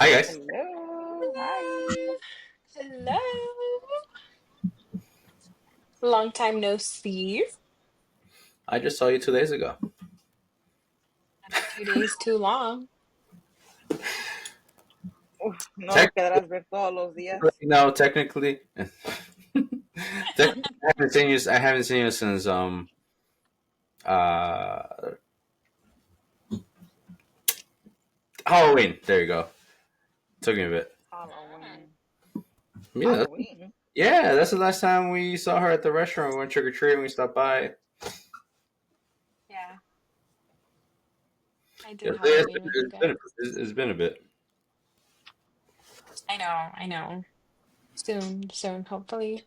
Hi guys. Hello. Hi. Hello. Hello. Long time no see. I just saw you 2 days ago. Not 2 days too long. Uf, no lo Technically, querrás ver todos los días. no, technically, technically, I haven't seen you. I haven't seen you since uh Halloween. There you go. Took me a bit. Halloween. Yeah, Halloween? yeah. That's the last time we saw her at the restaurant. We went trick or treating. We stopped by. Yeah, I Yeah, did Halloween with you guys. it's been a bit. I know. Soon. Hopefully,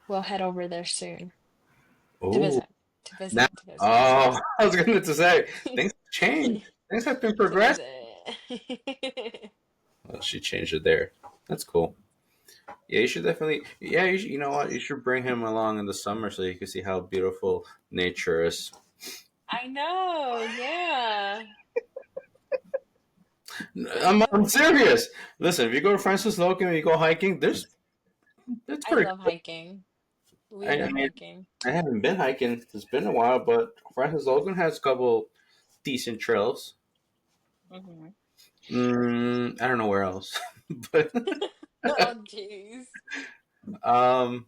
we'll head over there soon to Oh, visit. To now. visit. To visit. Oh, I was going to say things have changed. Things have been To progressed. visit. Well, she changed it there. That's cool. Yeah, you should definitely. Yeah, you know what? You should bring him along in the summer so you can see how beautiful nature is. I know. Yeah. I I'm know. serious. Listen, if you go to Francis Logan and you go hiking, it's I pretty love good. hiking. We I love mean, hiking. I haven't been hiking. It's been a while, but Francis Logan has a couple decent trails. Mm-hmm. I don't know where else, but Oh, jeez. um,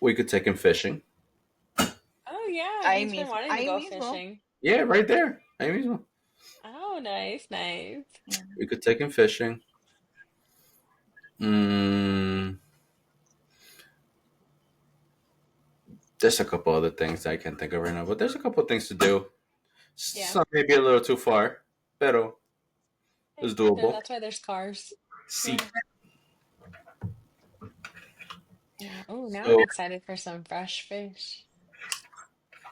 we could take him fishing. Oh yeah, Ahí he's been mismo. wanting to Ahí go mismo. fishing. Yeah, right there. I mean, Oh, nice. we could take him fishing. Mm, there's a couple other things I can't think of right now, but there's a couple of things to do. Yeah. Some maybe a little too far, pero it's Hey, doable. that's why there's cars. See, Yeah. Yeah. Oh, now I'm so excited for some fresh fish.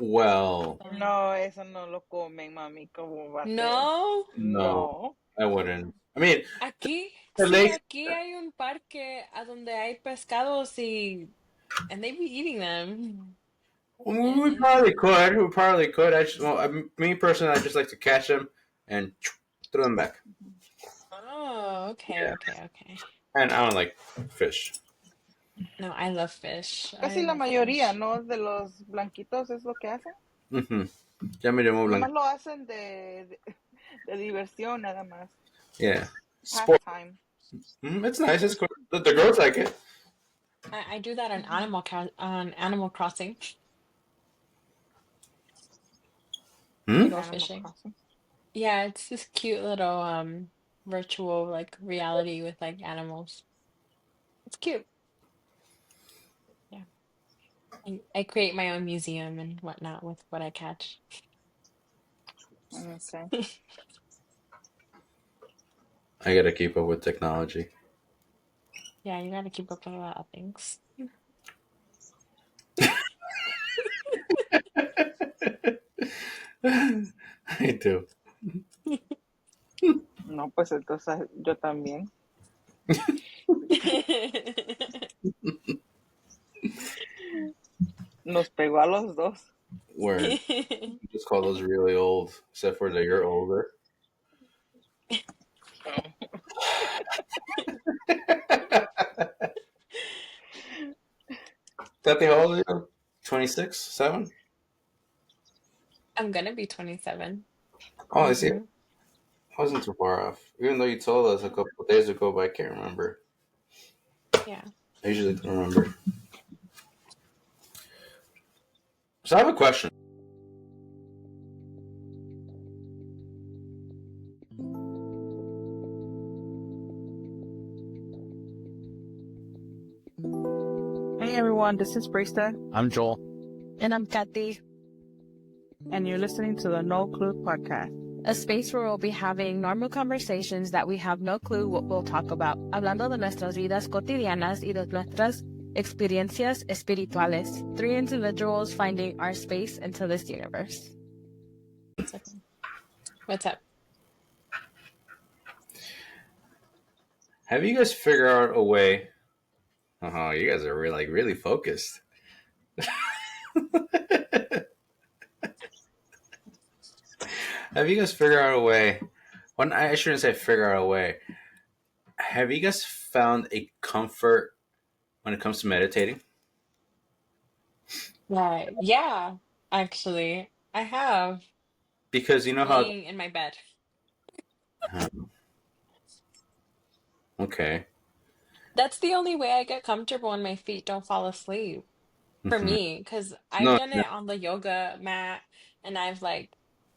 well, Um, No, eso no lo comen, mami. ¿Cómo va a ser? no, no, No. I wouldn't. I mean, aquí, the sí, lakes. aquí hay un parque a donde hay pescados y and they be eating them. We probably could. We probably could. Me personally, I just like to catch them and throw them back. Oh, Yeah, okay. and I don't like fish. No, I love fish. I Casi la love mayoría, fish. ¿no? De los blanquitos es lo que hacen. Mm-hmm. Ya me llamó blanco. Nomás lo hacen de diversión, nada más. Yeah, sport. Pastime. It's nice. It's cool. The girls like it. I do that on Mm-hmm. On Animal Crossing. I Hmm? go Animal fishing. Crossing. Yeah, it's this cute little virtual like reality with like animals. It's cute. Yeah. I create my own museum and whatnot with what I catch. Okay. I gotta keep up with technology. Yeah, you gotta keep up with a lot of things. I do. No, pues entonces yo también. Nos pegó a los dos. Word. You just call those really old, except for that you're older. Kathy, how old are you? 26? 7? I'm gonna be 27. Oh, I see. Hmm. I wasn't too far off. Even though you told us a couple of days ago, but I can't remember. Yeah. I usually don't remember. So I have a question. Hey everyone, this is Brista, I'm Joel. And I'm Kathy, and you're listening to the No Clue Podcast. a space where we'll be having normal conversations that we have no clue what we'll talk about, hablando de nuestras vidas cotidianas y de nuestras experiencias espirituales. Three individuals finding our space into this universe. It's okay. What's up? Have you guys figured out a way? Oh, you guys are really focused. Have you guys figured out a way? When I shouldn't say figure out a way. Have you guys found a comfort when it comes to meditating? Right. Yeah, actually, I have Because you know how. laying in my bed. Okay. That's the only way I get comfortable when my feet don't fall asleep for Hmm. me, because I've No, done no, it on the yoga mat and I've like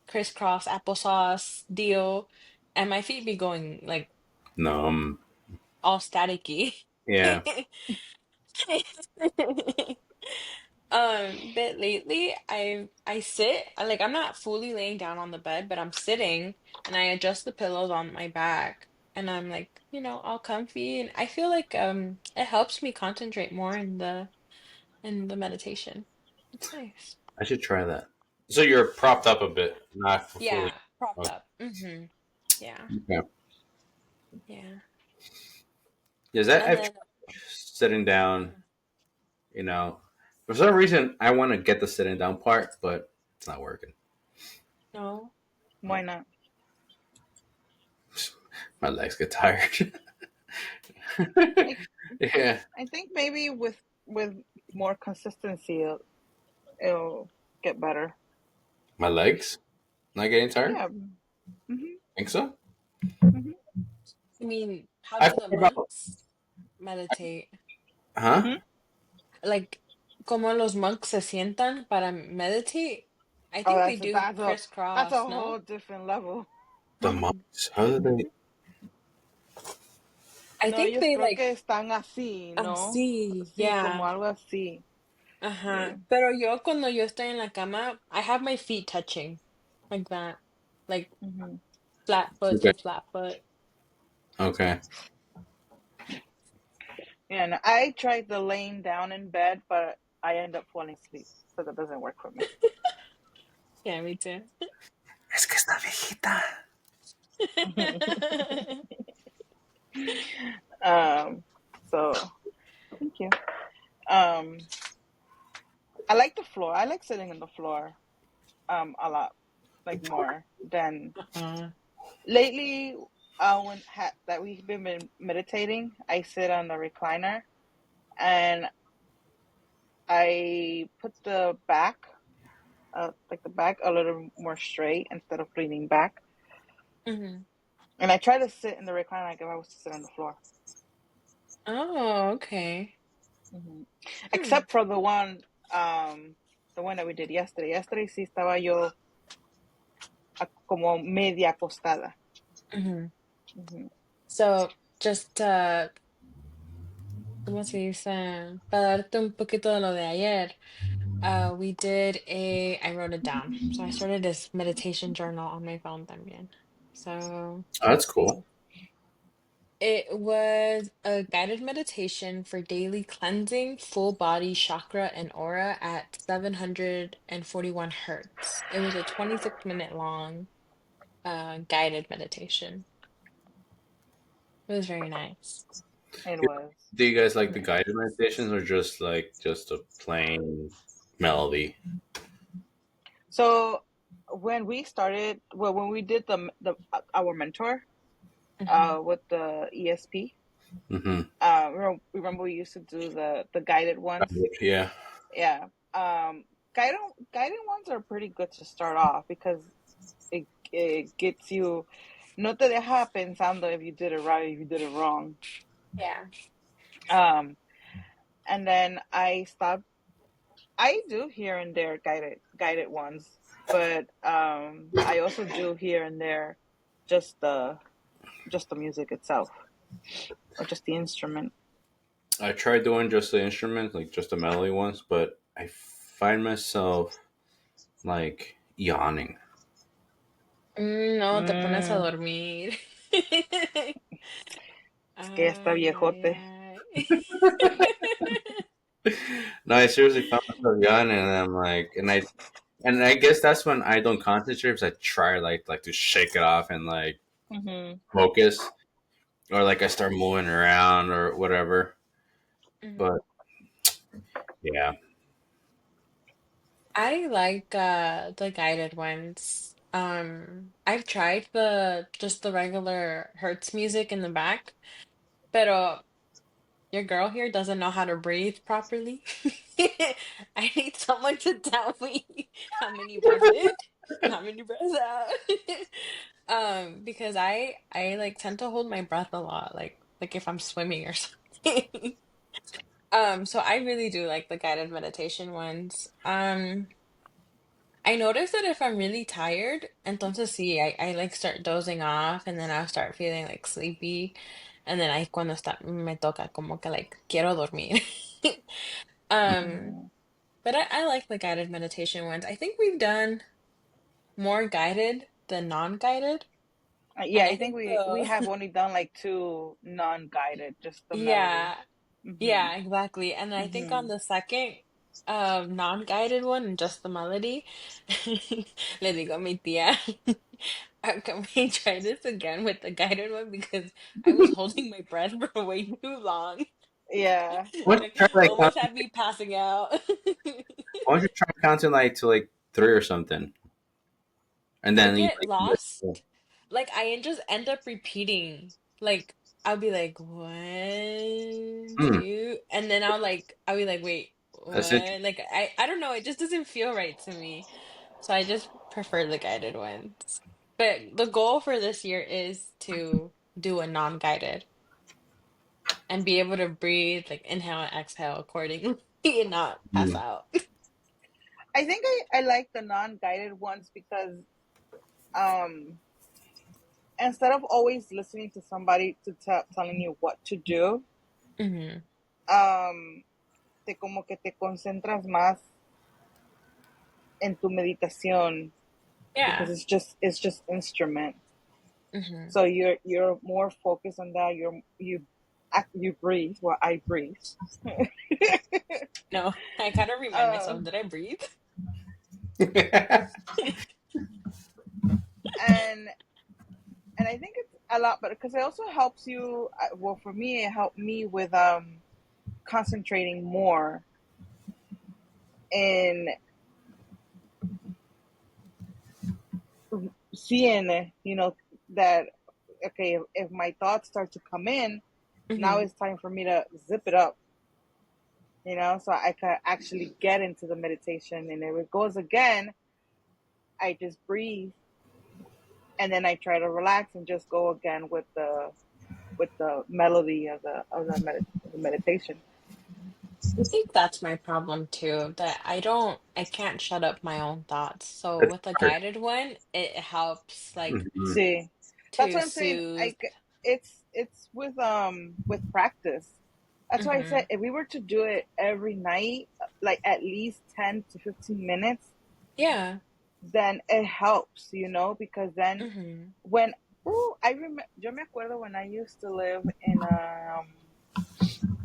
crisscross applesauce deal, and my feet be going like no. all staticky. Yeah. But lately I sit, I'm not fully laying down on the bed, but I'm sitting and I adjust the pillows on my back and I'm like, all comfy, and I feel like it helps me concentrate more in the meditation. It's nice. I should try that. So you're propped up a bit, not fully. Yeah, propped Okay. up. Yeah. Yeah. Is that And I've then tried sitting down? You know, for some reason I want to get the sitting down part, but it's not working. no. Why not? My legs get tired. I, Yeah, I think maybe with more consistency, it'll get better. my legs not getting tired. Yeah. Hmm. Think so? Hmm. I mean, how I do thought the about. monks meditate? Huh? Hmm. Like, como los monks se sientan para meditate? I Oh, think they do that's a crisscross, whole no? different level. The monks. How do they? I No, think ellos they creo like, que están así, ¿no? sí, Sí, como yeah. algo así. Ajá. Sí. Pero yo cuando yo estoy en la cama, I have my feet touching like that. Like Hmm. flat foot Okay. to flat foot. Okay. Yeah, and I tried the laying down in bed, but I end up falling asleep, so that doesn't work for me. Yeah, me too. Es que está viejita. um, so thank you. Um, I like the floor. I like sitting on the floor. A lot, like more than lately. When that we've been meditating, I sit on the recliner and I put the back, like the back, a little more straight instead of leaning back. Mhm. And I try to sit in the recliner like if I was to sit on the floor. Oh, okay. Hmm. Hmm. Except for the one that we did yesterday. Yesterday sí estaba yo como media acostada. Mhm. Hmm. So, just ¿cómo se dice? Para darte un poquito de lo de ayer, I wrote it down. So I started this meditation journal on my phone también. So Oh, that's let's cool. see. It was a guided meditation for daily cleansing, full body chakra and aura at 741 hertz. It was a 26-minute long guided meditation. It was very nice. It was. Do you guys like the Yeah. guided meditations or just a plain melody? So when we started, well, when we did the our mentor Mhm. with the ESP, Mm-hmm. remember we used to do the guided ones. Yeah. Yeah. Guided guided ones are pretty good to start off because it gets you. No te deja pensando if you did it right, if you did it wrong. Yeah. And then I stopped. I do here and there guided ones, but I also do here and there just the music itself or just the instrument. I tried doing just the instrument, like just the melody ones, but I find myself like yawning. No, te pones a Mm, dormir. es que ya está Ay, ay, viejote. ay. No, I seriously found myself yawning, and I'm like, and I guess that's when I don't concentrate because I try like to shake it off and like Hmm. focus, or like I start moving around or whatever. Mhm. But yeah, I like the guided ones. I've tried the just the regular Hertz music in the back, pero your girl here doesn't know how to breathe properly. I need someone to tell me how many breaths in, how many breaths out. Because I like tend to hold my breath a lot, like if I'm swimming or something. So I really do like the guided meditation ones. I notice that if I'm really tired, entonces sí, I like start dozing off and then I'll start feeling like sleepy. And then ahí cuando está, me toca como que like quiero dormir. Um, Mhm. but I like the guided meditation ones. I think we've done more guided than non-guided. Yeah, And I I think think we have the only done like two non-guided, just the melody. yeah, Mhm. yeah, exactly. And I think on Mhm. the second non-guided one, and just the melody, le digo a mi tía, can we try this again with the guided one? Because I was holding my breath for way too long. Yeah. Why don't Like you try like almost had me passing out. why don't you try counting like to like three or something, and I then you get like, lost. Like I just end up repeating. Like I'll be like one, hmm, two, and then I'll be like, wait, that's it. what? Like I don't know, it just doesn't feel right to me. So I just prefer the guided ones. But the goal for this year is to do a non-guided and be able to breathe, like inhale and exhale accordingly and not pass Hmm. out. I think I like the non-guided ones because um instead of always listening to somebody to telling you what to do, Hmm. um te como que te concentras más en tu meditación because Yeah. it's just instrument. Hmm. So you're more focused on that. You breathe. Well, I breathe. No, I gotta remind myself, um, did I breathe? and and I think it's a lot better because it also helps you. Well, for me, it helped me with concentrating more in seeing, that okay, if my thoughts start to come in, now Hmm. it's time for me to zip it up, so I can actually get into the meditation. And if it goes again, I just breathe and then I try to relax and just go again with the melody of the meditation. I think that's my problem too, that I can't shut up my own thoughts. So That's with a hard. guided one, it helps like Mhm. See, that's to what I'm saying. soothe. It's with practice. That's why I Hmm. said if we were to do it every night, like at least 10 to 15 minutes, Yeah. then it helps, because then Hmm. when I remember, yo me acuerdo when I used to live in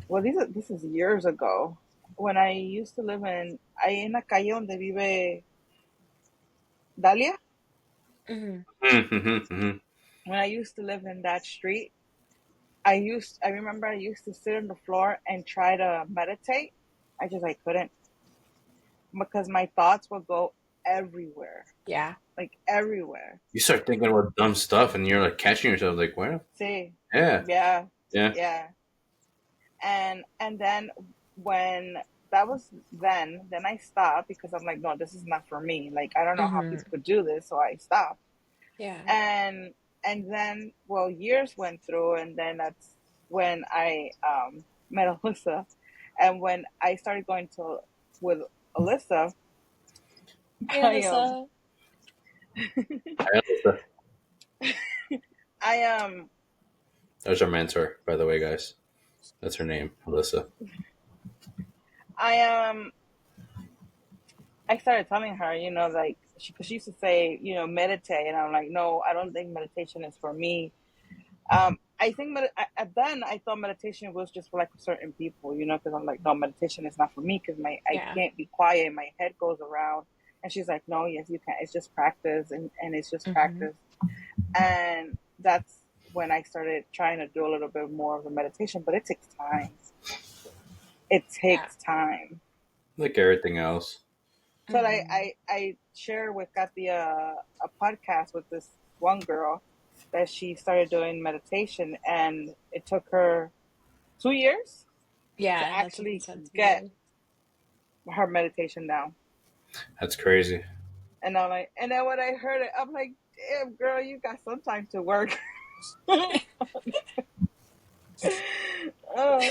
well, this is years ago, when I used to live in ahí en la calle donde vive Dalia. Hmm. Mhm, mhm. When I used to live in that street, I remember I used to sit on the floor and try to meditate. I couldn't, because my thoughts would go everywhere, Yeah. like everywhere. You start thinking about dumb stuff, and you're like catching yourself, like, well, See, yeah, yeah, yeah. yeah. And then when that was then I stopped because I'm like, no, this is not for me. Like, I don't know how Hmm. people could do this, so I stopped. Yeah. And then, well, years went through, and then that's when I met Alyssa. And when I started going to with Alyssa, Hey, I um Alyssa. I There's our mentor, by the way, guys. That's her name, Alyssa. I I started telling her, like, because she used to say, meditate, and I'm like, no, I don't think meditation is for me. I think then I thought meditation was just for like certain people, because I'm like, no, meditation is not for me because I Yeah. can't be quiet, my head goes around. And she's like, no, yes, you can. It's just practice, and it's just Hmm. practice. And that's when I started trying to do a little bit more of the meditation, but it takes time. It Yeah. takes time. Like everything else. So Mm. I shared with Katia a podcast with this one girl that she started doing meditation, and it took her 2 years to Yeah, that's what they actually said to get you. her meditation down. That's crazy. And I'm like, and then when I heard it, I'm like, damn, girl, you got some time to work. uh,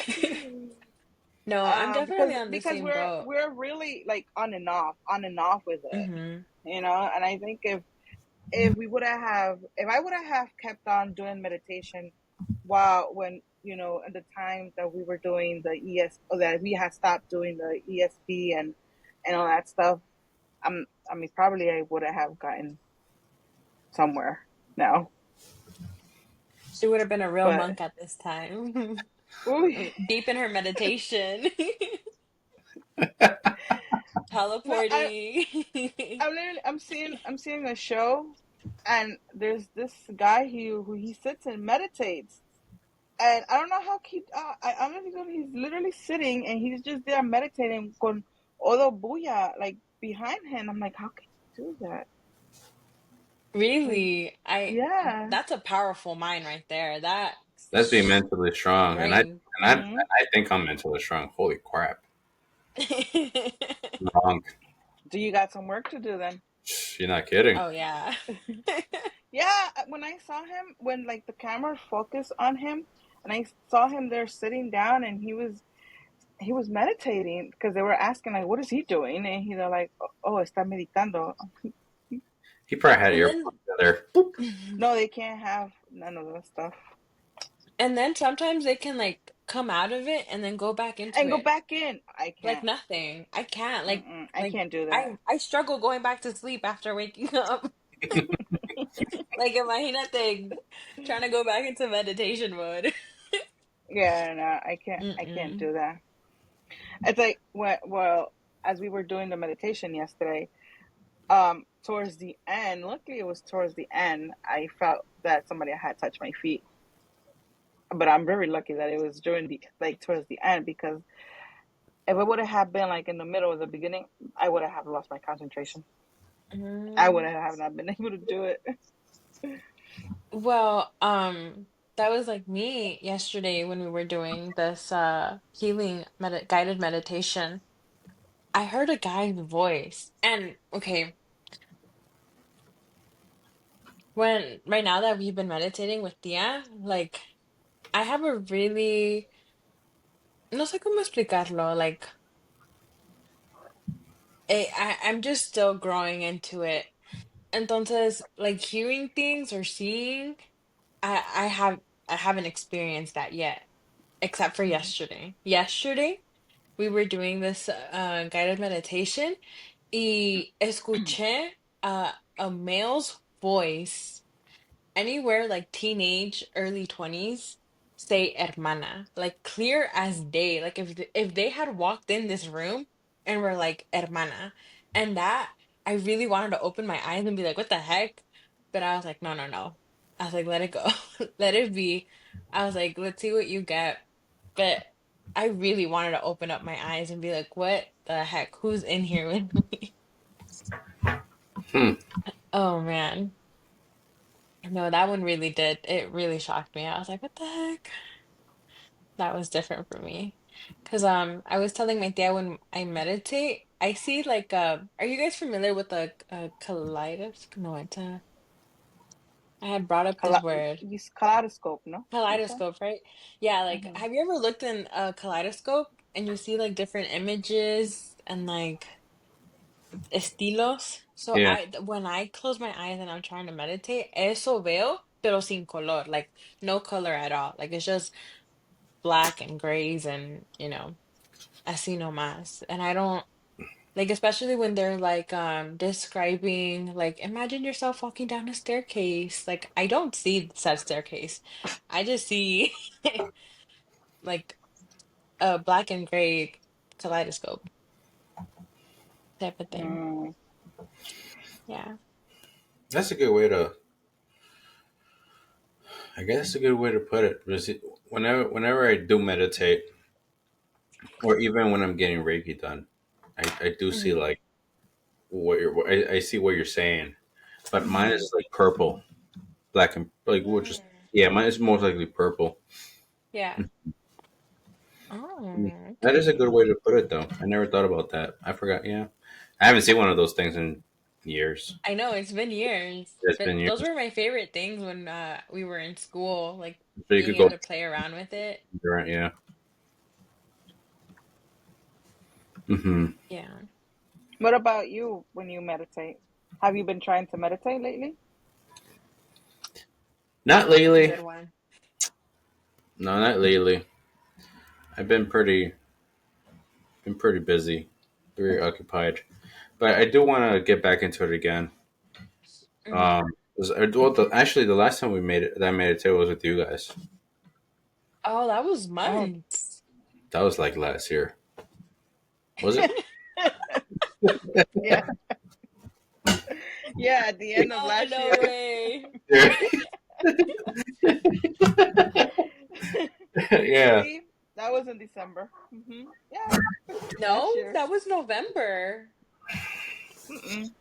No, I'm because definitely on the same boat. we're really like on and off with it, Hmm. you know. And I think if we would have if I would have kept on doing meditation while when in the time that we were doing the ES or that we had stopped doing the ESP and all that stuff, I mean probably I would have gotten somewhere now. She would have been a real But monk at this time. ooh, Deep in her meditation. no, Teleporting. I'm seeing a show, and there's this guy who he sits and meditates, and I don't know how he. I honestly don't. He's literally sitting and he's just there meditating con all the buya like behind him. I'm like, how can you do that? Like, Really, yeah. that's a powerful mind right there. That's being That's mentally strong, and strength. Hmm. I think I'm mentally strong. Holy crap! Wrong. Do you got some work to do then? You're not kidding. Oh yeah. Yeah. When I saw him, when like the camera focused on him, and I saw him there sitting down, and he was meditating because they were asking like, "What is he doing?" And they're like, "Oh, está meditando." He probably had And earphones then in there. Boop. No, they can't have none of that stuff and then sometimes they can like come out of it and then go back into and go it. back in. I Like can't. nothing. I can't. Mm-mm, I Like can't do that. I struggle going back to sleep after waking up. Like imagínate trying to go back into meditation mode. Yeah, no, I can't. I can't Mm-mm. do that. It's like well, as we were doing the meditation yesterday, towards the end. Luckily, it was towards the end. I felt that somebody had touched my feet, but I'm very lucky that it was during the like towards the end because if it would have been like in the middle or the beginning, I would have lost my concentration. I would Mm. have not been able to do it. Well, that was like me yesterday when we were doing this healing guided meditation. I heard a guy's voice. And okay, when right now that we've been meditating with Tia, like I have a really no sé cómo explicarlo, like I'm just still growing into it. Entonces, like hearing things or seeing, I I have I haven't experienced that yet, except for yesterday. Yesterday, we were doing this guided meditation y escuché a male's voice anywhere like teenage, early 20s say hermana, like clear as day. Like if they had walked in this room and were like hermana, and that I really wanted to open my eyes and be like, what the heck? But I was like, no, no, no. I was like, let it go. Let it be. I was like, let's see what you get. But I really wanted to open up my eyes and be like, what the heck? Who's in here with me? Hmm. Oh man. No, that one really did. It really shocked me. I was like, what the heck? That was different for me. Because I was telling my dad when I meditate, I see like are you guys familiar with a kaleidoscope? No, I had brought up this word. Use kaleidoscope, no? You said. Kaleidoscope, right? Yeah, like Hmm. have you ever looked in a kaleidoscope and you see like different images and like estilos? So Yeah. when I close my eyes and I'm trying to meditate, eso veo, pero sin color, like no color at all. Like it's just black and grays and así nomás. And I don't like, especially when they're like describing like imagine yourself walking down a staircase. Like I don't see said staircase. I just see like a black and gray kaleidoscope type of thing. Mm. Yeah. That's a good way to. I guess that's a good way to put it. Because whenever I do meditate, or even when I'm getting Reiki done, I do see Mhm. like I see what you're saying, but mine is like purple, black and like which is Mm. yeah, mine is most likely purple. Yeah. Oh, That is a good okay. way to put it, though. I never thought about that. I forgot. Yeah, I haven't seen one of those things in years. I know it's been years, It's but been years. those were my favorite things when we were in school, like So you being could able go. to play around with it. Yeah. Hmm. Yeah. What about you when you meditate? Have you been trying to meditate lately? Not That's a lately. good one. No, not lately. I've been pretty busy, very occupied. But I do want to get back into it again. Hmm. 'Well, actually, the last time we made it, that I meditated was with you guys. Oh, that was Oh, months. That was like last year, was it? yeah. Yeah, at the end of Oh, last no year. way. Yeah. Yeah. See? That was in December. Yeah, last No, year. that was November. Mm-mm.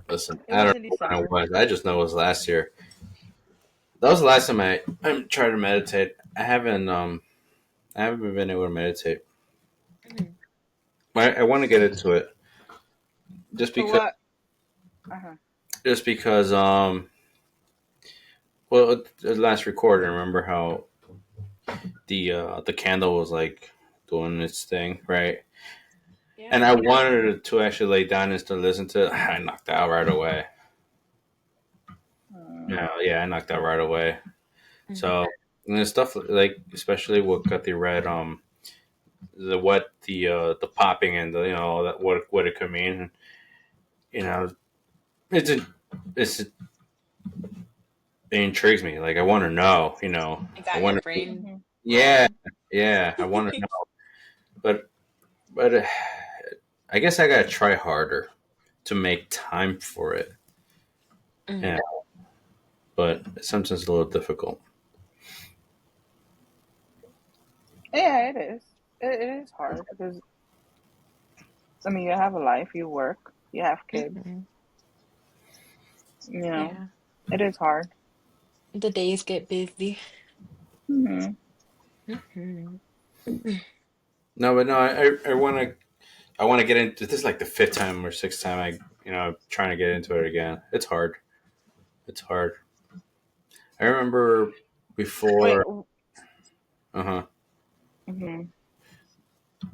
Listen, It I was don't in know when it December. was. I just know it was last year. That was the last time I tried to meditate. I haven't been able to meditate. Mhm. I want to get into it just So because what? Uh-huh. just because well the last recording, remember how the candle was like doing its thing, right? And Yeah. I wanted to actually lay down and to listen to it. I knocked out right away. Mm. Yeah, I knocked out right away. Mhm. So and there's stuff like especially what got the red the popping and the that what it could mean. You know, it's a, it's it intrigues me. Like I want to know. It I got your want to. brain Mm-hmm. Yeah, going. yeah. I want to know, but I guess I gotta try harder to make time for it. Yeah, Mhm. but sometimes it's a little difficult. Yeah, it is. It is hard because I mean you have a life, you work, you have kids. Mhm. You know, Yeah. it is hard. The days get busy. Hmm. Mhm. No, but no, I want to get into this. Is like the fifth time or sixth time trying to get into it again. It's hard. It's hard. I remember Wait. before, uh-huh, Mm-hmm.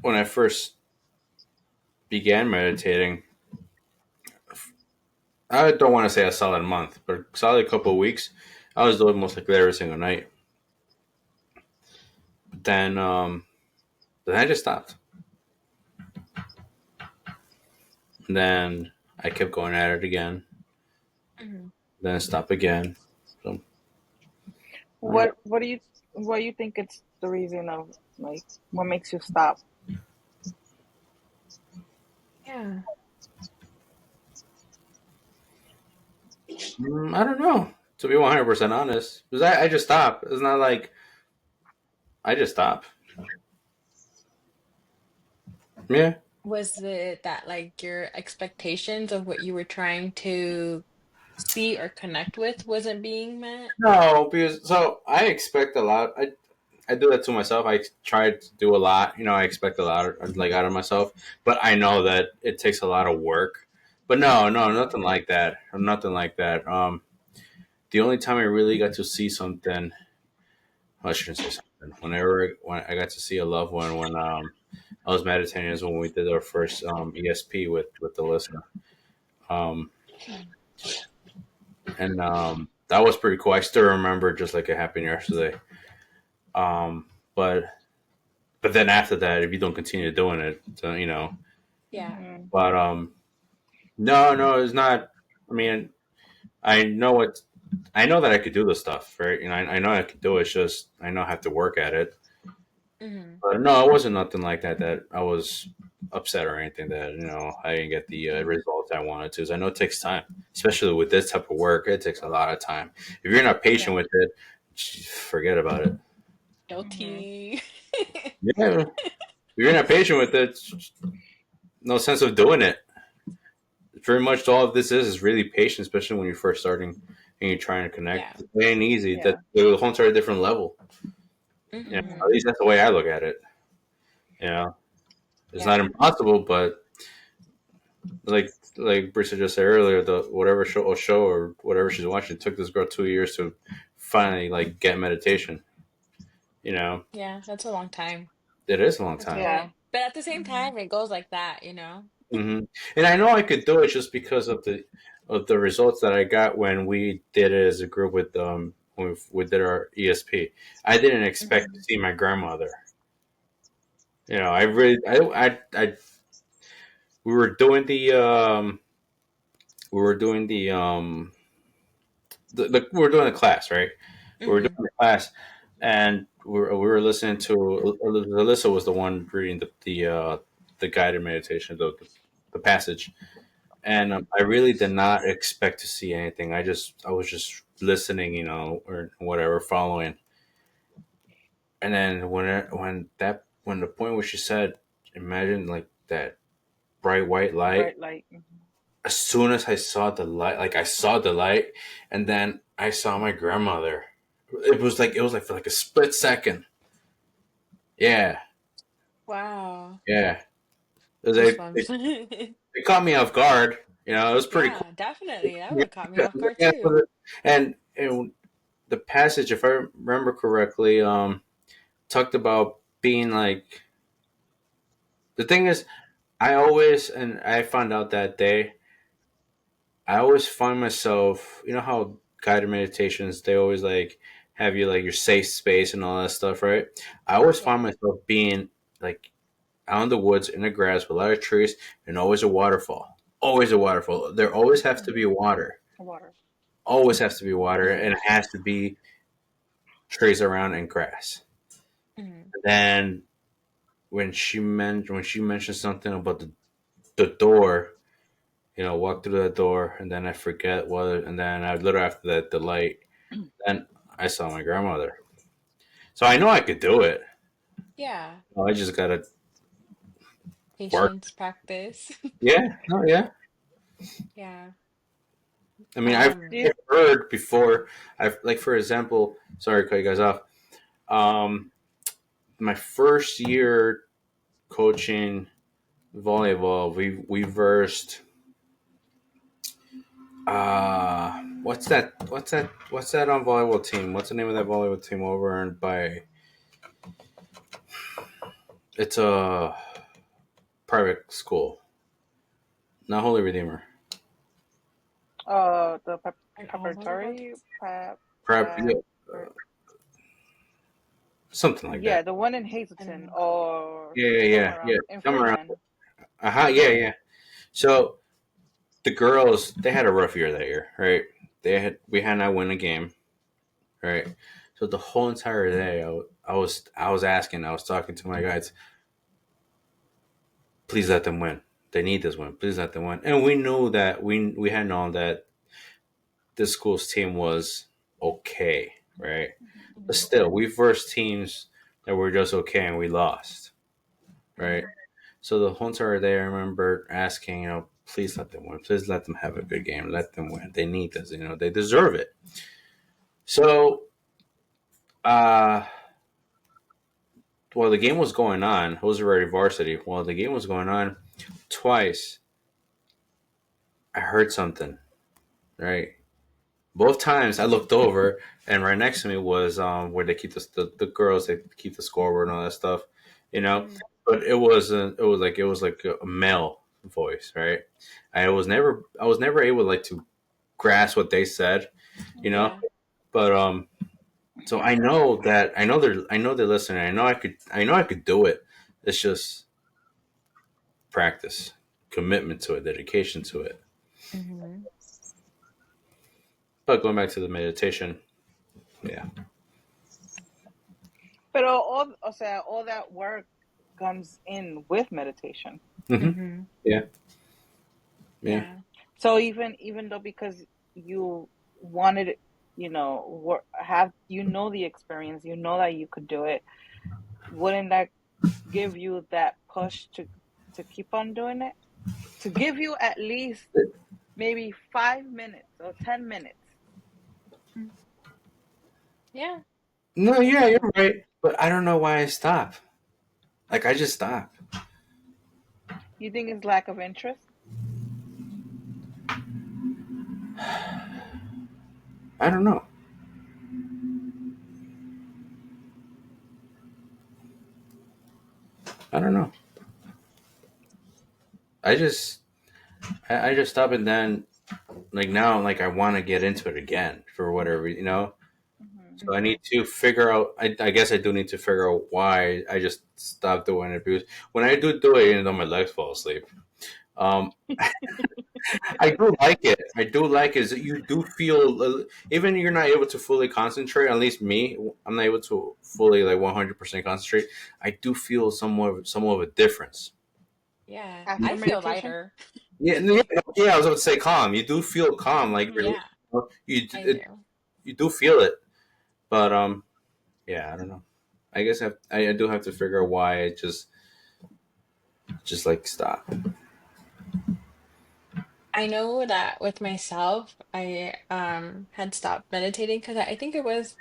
when I first began meditating. I don't want to say a solid month, but a solid couple of weeks. I was doing most likely every single night. But then I just stopped. And then I kept going at it again. Mhm. Then stop again. So I, What do you think it's the reason of like what makes you stop? Yeah. I don't know. To be 100% honest, because I just stopped. It's not like I just stopped. Yeah. Was it that like your expectations of what you were trying to see or connect with wasn't being met? No, because so I expect a lot. I do that to myself. I try to do a lot. I expect a lot like out of myself, but I know that it takes a lot of work. But no, no, nothing like that. Nothing like that. The only time I really got to see something, well, I shouldn't say something. When I got to see a loved one when I was meditating is when we did our first ESP with the listener. Um, and that was pretty cool. I still remember it just like it happened yesterday. Um, but then after that, if you don't continue doing it, so, Yeah. Mm-hmm. but no, no, it's not. I mean, I know what I know that I could do this stuff, right? I know I could do it. It's just I know I have to work at it. Hmm. But no, it wasn't nothing like that. That I was upset or anything. That I didn't get the Hmm. results I wanted to. 'Cause I know it takes time, especially with this type of work. It takes a lot of time. If you're not patient Yeah. with it, forget about it. Mm-hmm. Guilty. Yeah, if you're not patient with it, no sense of doing it. pretty much all of this is really patient, especially when you're first starting and you're trying to Yeah. connect. It ain't easy. Yeah. That the whole entire different level. You know, Mm-hmm. at least that's the way I look at it. You know, it's not Yeah. impossible, but like Brisa just said earlier, the whatever show or whatever she's watching, it took this girl 2 years to finally like get meditation. You know, Yeah. That's a long time. it is a long That's time. Yeah. great. But at the same Hmm. time, it goes like that, you know? And I know I could do it just because of the results that I got when we did it as a group with when we did our ESP. I didn't expect to Mm-hmm. see my grandmother. You know, I really I we were doing the we were doing the class, right? We were Mm-hmm. doing the class, and we were listening to Alyssa was the one reading the guided meditation, the passage, and I really did not expect to see anything. I was just listening, you know, or whatever, following, and then when the point where she said, "Imagine like that bright white light." Bright light. Hmm. As soon as I saw the light, like I saw the light, and then I saw my grandmother. It was like for like a split second. Yeah, Wow. yeah. Goosebumps. It caught me off guard. You know, it was pretty Yeah, cool. definitely. That would have caught me off guard Yeah, too. and the passage, if I remember correctly, talked about being like the thing is, I always and I found out that day. I always find myself, you know how guided meditations they always like have you like your safe space and all that stuff, right? I always find Yeah. myself being like out in the woods in the grass with a lot of trees and always a waterfall. Always a waterfall. There always has to be Hmm. water. Water. Always has to be water, Mm-hmm. and it has to be trees around and grass. Mm-hmm. Then when she mentioned something about the door, you know, walk through that door, and then I forget what, and then I literally after that the light, then I saw my grandmother. So I know I could do it. Yeah. I just gotta work. Patience, practice. Yeah, no, yeah. Yeah. I mean, Do Um, you, I've heard before. I've like for example, sorry to cut you guys off. Um, my first year coaching volleyball, we versed. What's that on volleyball team? What's the name of that volleyball team over and by? It's a private school, not Holy Redeemer. the an all volleyball team? preparatory pep, Prep, yeah, pep, or- something like that. yeah, the one in I don't Hazleton know. or Yeah, yeah, yeah, somewhere yeah. in Somewhere around. Freeland. Yeah, yeah. So the girls, they had a rough year that year, right? We had not win a game, right? So the whole entire day, I was asking, I was talking to my guys, please let them win. They need this win. Please let them win. And we knew that we had known that this school's team was okay, right? But Mm-hmm. still, we versed teams that were just okay and we lost, right? Mm-hmm. So the whole entire day, I remember asking, you know, please let them win. Please let them have a good game. Let them win. They need this. You know, they deserve it. So, uh, while the game was going on, it was already varsity. While the game was going on, twice I heard something. Right, both times I looked over, and right next to me was where they keep the girls. They keep the scoreboard and all that stuff. You know, Mm-hmm. but it was like a male voice, right? I was never able like to grasp what they said, you know. Yeah. But so I know they're listening. I know I could do it. It's just practice, commitment to it, dedication to it. Mm-hmm. But going back to the meditation, yeah. But all that work comes in with meditation. Hmm. Mm-hmm. Yeah, yeah. Yeah. So even though because you wanted it, have the experience, that you could do it, wouldn't that give you that push to keep on doing it? to give you at least maybe 5 minutes or 10 minutes. Yeah. No, I yeah, get it. you're right. But I don't know why I stop. Like I just stop. You think it's lack of interest? I don't know. I don't know. I just I just stop, and then like now like I want to get into it again for whatever, you know. Hmm. So I need to figure out. I guess I do need to figure out why I just stopped doing it, because when I do it, even though my legs fall asleep, um, I do like it. I do like it. Is that you do feel even you're not able to fully concentrate. At least me, I'm not able to fully like 100% concentrate. I do feel somewhat of a difference. Yeah. I After feel meditation? lighter. Yeah, yeah. I was about to say calm. You do feel calm, like Yeah, I it, do. you do feel it. But yeah, I don't know. I guess I do have to figure out why I just like stop. I know that with myself, I had stopped meditating because I think it was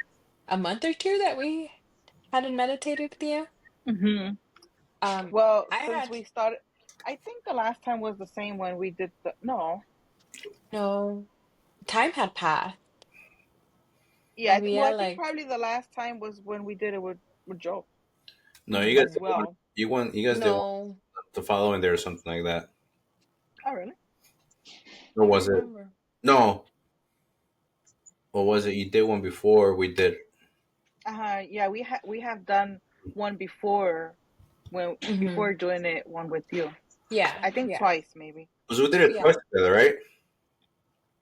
a month or two that we hadn't meditated, Thea. Hmm. Um, Well, I since had we started, I think the last time was the same when we did the, no. no time had passed. Yeah, Like we well, I had think like probably the last time was when we did it with Joe No, you guys as did one. well. You guys did one no, the following day or something like that. Oh, really? Or I don't was it? remember. No. Or was it? You did one before we did. Yeah, we have done one before when Hmm. before doing it one with you. Yeah, I think yeah, twice maybe. Because we did it yeah. twice together, right?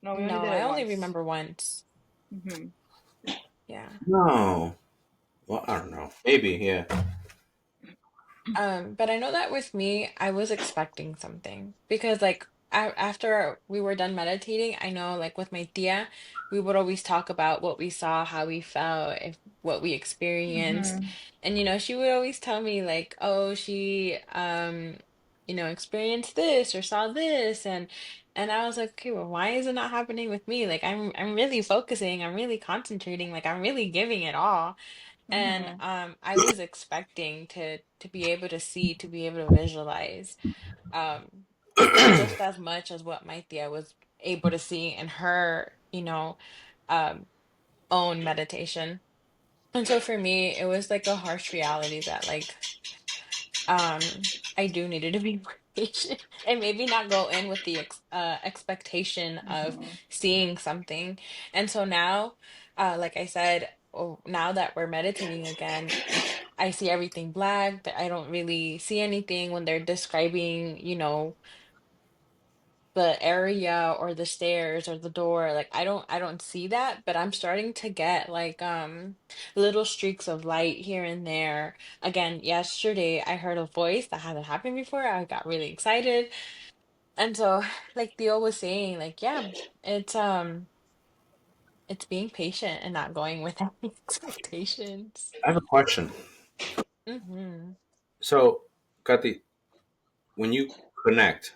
No, we only No, did I it only once. remember once. Hmm. Yeah. No. Well, I don't know. Maybe, yeah. But I know that with me, I was expecting something because like after we were done meditating, I know like with my tia, we would always talk about what we saw, how we felt, if what we experienced. Hmm. And she would always tell me like, "Oh, she experienced this or saw this." And I was like, "Okay, well, why is it not happening with me? Like I'm really focusing, I'm really concentrating, like I'm really giving it all." And Hmm. I was expecting to be able to see, to be able to visualize, um, just as much as what my Thea was able to see in her, um, own meditation. And so for me, it was like a harsh reality that like I do needed to be more patient and maybe not go in with the expectation of Hmm. seeing something. And so now, like I said, now that we're meditating again, I see everything black, that I don't really see anything when they're describing, the area or the stairs or the door. Like I don't see that, but I'm starting to get like little streaks of light here and there. Again, yesterday I heard a voice that hasn't happened before. I got really excited. And so like Theo was saying, like, yeah, it's it's being patient and not going with any expectations. I have a question. Mm-hmm. So, Kati, when you connect,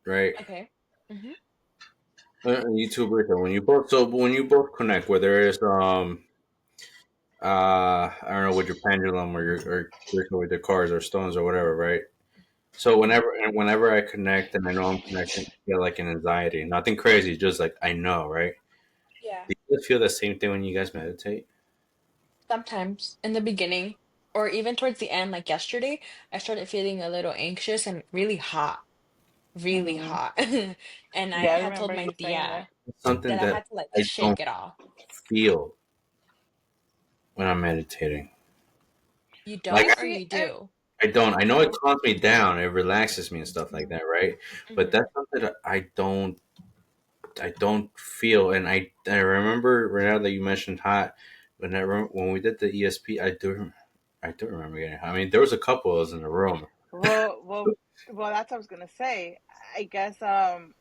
right? Okay. Mm-hmm. YouTubers, or when you both connect, whether it's I don't know, with your pendulum or with the cards or stones or whatever, right? So whenever I connect and I know I'm connecting, I feel like an anxiety. Nothing crazy, just like I know, right? Yeah. Do you guys feel the same thing when you guys meditate? Sometimes in the beginning, or even towards the end, like yesterday, I started feeling a little anxious and really hot, really Hmm. hot. And I Yeah, I had told remember my you saying tia that. It's something that I that had to like I shake don't it off. feel when I'm meditating. You Like don't or See, you do? I don't. I know it no. calms me down. It relaxes me and stuff like Hmm. that, right? But Hmm. that's something that I don't. I don't feel. And I remember right now that you mentioned hot. When we did the ESP, I do remember getting hot. I mean, there was a couple of us in the room. Well, well, well. That's what I was gonna say. I guess the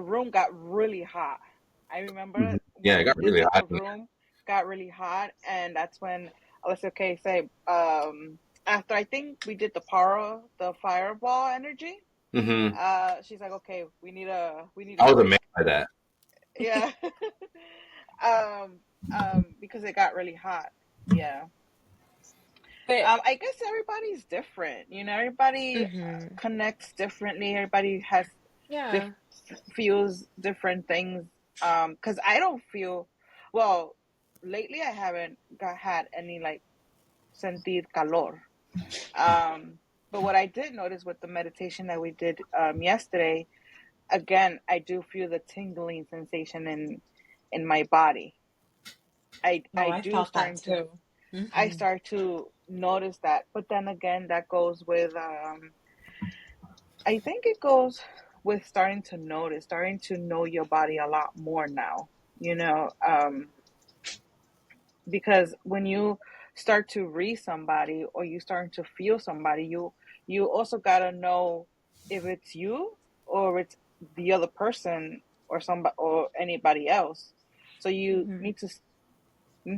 room got really hot. I remember Mhm. Yeah, when it we got did really that, the hot. room got really hot, and that's when I was okay. Say, after I think we did the fireball energy. Mm-hmm. She's like, okay, we need to I was work. amazed by that. Yeah. um, because it got really hot. Yeah. But I guess everybody's different. Everybody hmm connects differently. Everybody has diff- yeah. feels different things. Because I don't feel well. Lately, I haven't had any like sentir calor. Um, but what I did notice with the meditation that we did yesterday, again, I do feel the tingling sensation in my body. I Oh, I I do felt that starting to too. I Hmm start to notice that. But then again, that goes with I think it goes with starting to know your body a lot more now. You know, because when you start to read somebody or you starting to feel somebody, you also gotta know if it's you or it's the other person or somebody or anybody else. So you hmm need to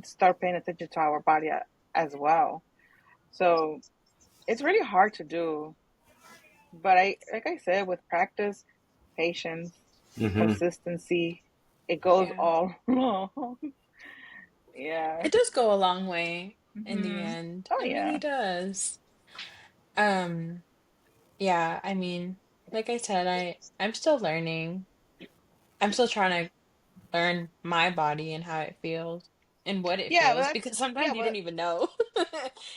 start paying attention to our body as well. So it's really hard to do, but I like I said, with practice, patience, Mm-hmm. consistency, it goes Yeah. all along. Yeah. It does go a long way in the Mhm. end. Oh It really yeah. does. Um, yeah, I mean, like I said, I'm still learning. I'm still trying to learn my body and how it feels and what it Yeah, but feels that's because yeah, sometimes you but don't even know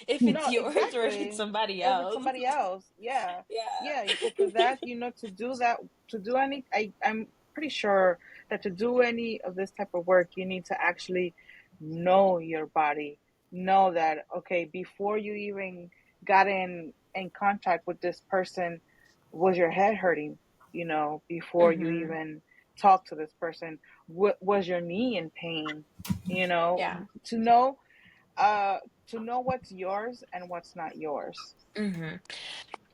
if it's no, yours or if it's exactly. somebody Or if it's else. somebody else, yeah, yeah. Yeah. Because that, to do that, to do any, I'm pretty sure that to do any of this type of work, you need to actually know your body, know that okay, before you even got in contact with this person, was your head hurting? Before you hmm even talk to this person, was your knee in pain? Yeah. To know uh to know what's yours and what's not yours. hmm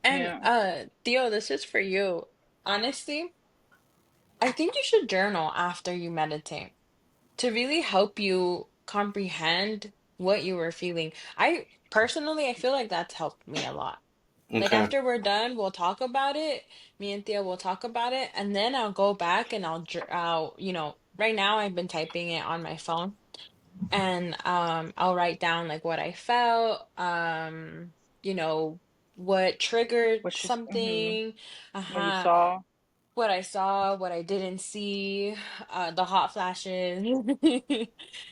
And Yeah. Theo, this is for you. Honestly, I think you should journal after you meditate to really help you comprehend what you were feeling. I personally, I feel like that's helped me a lot. Like Okay. after we're done, we'll talk about it. Me and Thea will talk about it, and then I'll go back and I'll, right now I've been typing it on my phone, and I'll write down like what I felt, you know, what triggered Which is something, what you uh-huh, saw. what I saw, what I didn't see, the hot flashes.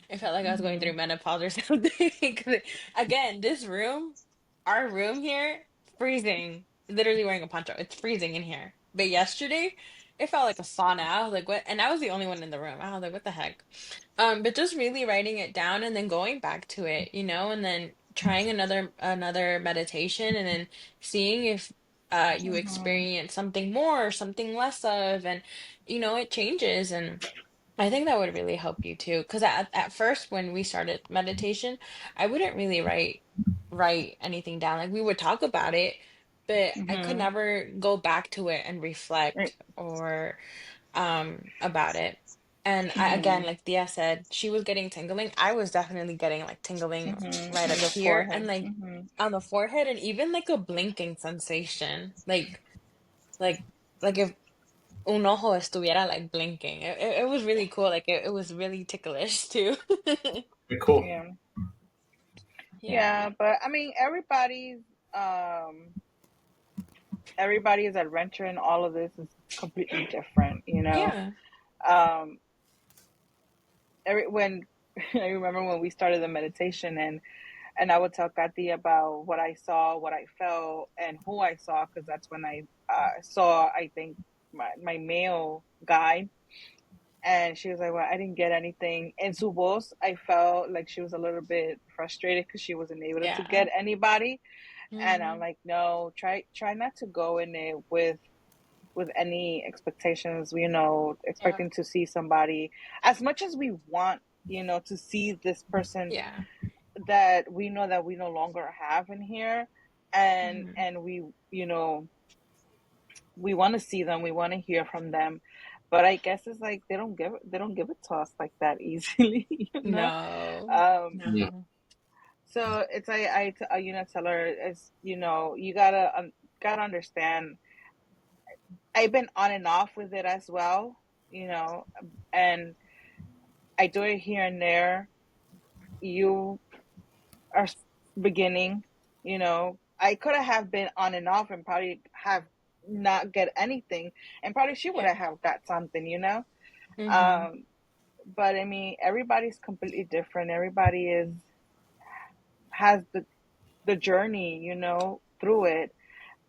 It felt like I was going Hmm. through menopause or something. 'Cause again, this room, our room here, freezing. Literally wearing a poncho. It's freezing in here. But yesterday, it felt like a sauna. I was like, what? And I was the only one in the room. I was like, what the heck? But just really writing it down and then going back to it, and then trying another meditation and then seeing if you Hmm. experience something more or something less of, and it changes. And I think that would really help you too, because at first when we started meditation, I wouldn't really write anything down. Like we would talk about it, but I could Hmm. never go back to it and reflect or about it. And I, again, Hmm. like Dia said, she was getting tingling. I was definitely getting like tingling right On up your here forehead. and like on the forehead, and even like a blinking sensation. Like like if un ojo estuviera like blinking. It was really cool. Like it was really ticklish too. Very cool. Yeah. Yeah. Yeah, but I mean um everybody's adventure in all of this is completely different. Yeah. Um every when I remember when we started the meditation, and I would tell Kathy about what I saw, what I felt, and who I saw, because that's when I saw, I think, my male guide. And she was like, well, I didn't get anything. In su voz, I felt like she was a little bit frustrated because she wasn't able to Yeah. get anybody. And I'm hmm like, no, try not to go in it with any expectations, Yeah. expecting to see somebody. As much as we want, to see this person Yeah. that we know that we no longer have in here, and hmm and you know we want to see them, we want to hear from them, but I guess it's like they don't give it to us like that easily. No. um Yeah. No. so it's I tell her, it's you gotta understand, I've been on and off with it as well, you know, and I do it here and there. You are beginning, you know. I could have been on and off and probably have not get anything, and probably she would Yeah. have got something, you know. Mm-hmm. Um, but I mean, everybody's completely different. Everybody is has the journey, you know, through it,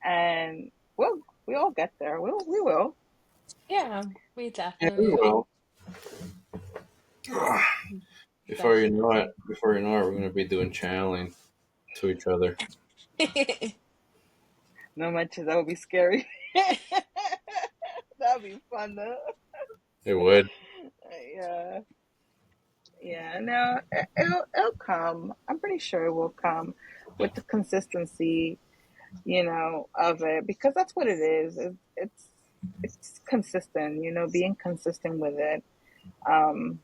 and we all get there. We will. Yeah, we Yeah, we definitely will. will. Definitely. Before you know it, we're gonna be doing channeling to each other. No much that would be scary. That'd be fun though. It would. Yeah, yeah. No, it'll come. I'm pretty sure it will come with the consistency, you know, of it because that's what it is. It's consistent, you know, being consistent with it. Um,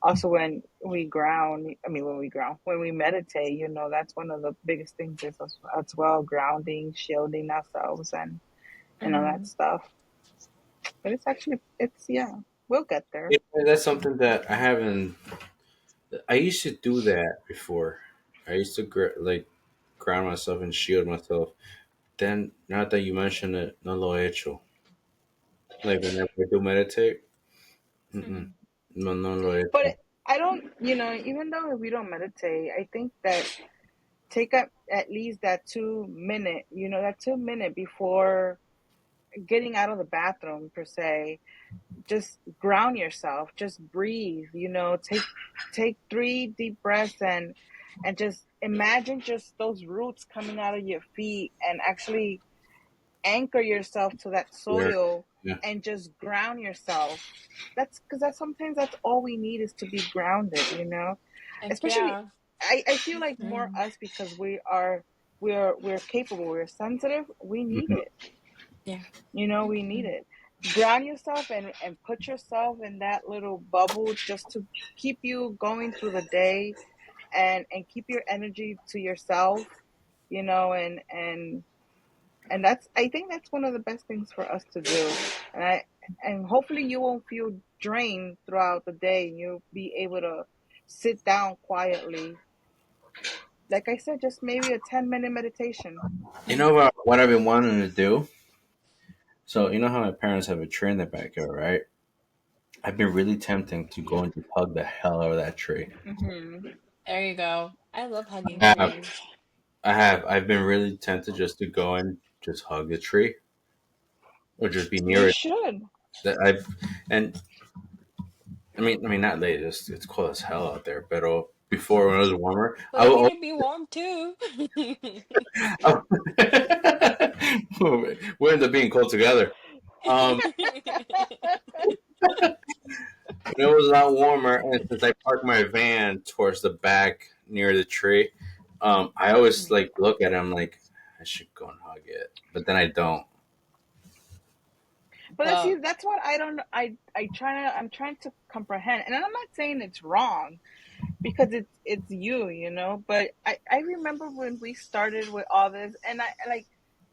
Also, when we meditate, you know, that's one of the biggest things is as well, grounding, shielding ourselves, and all that Mm-hmm. stuff. But yeah, we'll get there. Yeah, that's something that I haven't. I used to do that before. I used to like ground myself and shield myself. Then, now that you mention it, no lo he hecho. Like whenever I do meditate, mm-mm, Mm-hmm. no lo he But hecho. I don't, you know, even though we don't meditate, I think that take up at least that 2 minute, you know, that 2 minute before getting out of the bathroom per se, just ground yourself, just breathe, you know, take 3 deep breaths and just imagine just those roots coming out of your feet and actually anchor yourself to that Yeah, soil yeah. and just ground yourself. That's because that's sometimes that's all we need is to be grounded, you know. Heck Especially yeah. I feel like more Mm-hmm. us because we're capable, we're sensitive, we need Mhm. it, Yeah. you know, we need it. Ground yourself and put yourself in that little bubble just to keep you going through the day and keep your energy to yourself, you know, and that's I think that's one of the best things for us to do. And hopefully you won't feel drained throughout the day. You'll be able to sit down quietly. Like I said, just maybe a 10-minute meditation. You know what I've been wanting to do? So you know how my parents have a tree in the backyard, right? I've been really tempting to go and just hug the hell out of that tree. Hmm. There you go. I love hugging I have. trees. I've been really tempted just to go and just hug the tree or just be You near it. should. That I've and not late. It's cold as hell out there. But before when it was warmer, But I need to be warm too. I, we end up being cold together. When it was a lot warmer, and since I parked my van towards the back near the tree, I always like look at it. I'm like, I should go and hug it, but then I don't. But let's see, Well, that's what I don't I'm trying to comprehend. And I'm not saying it's wrong because it's you, you know, but I remember when we started with all this and I like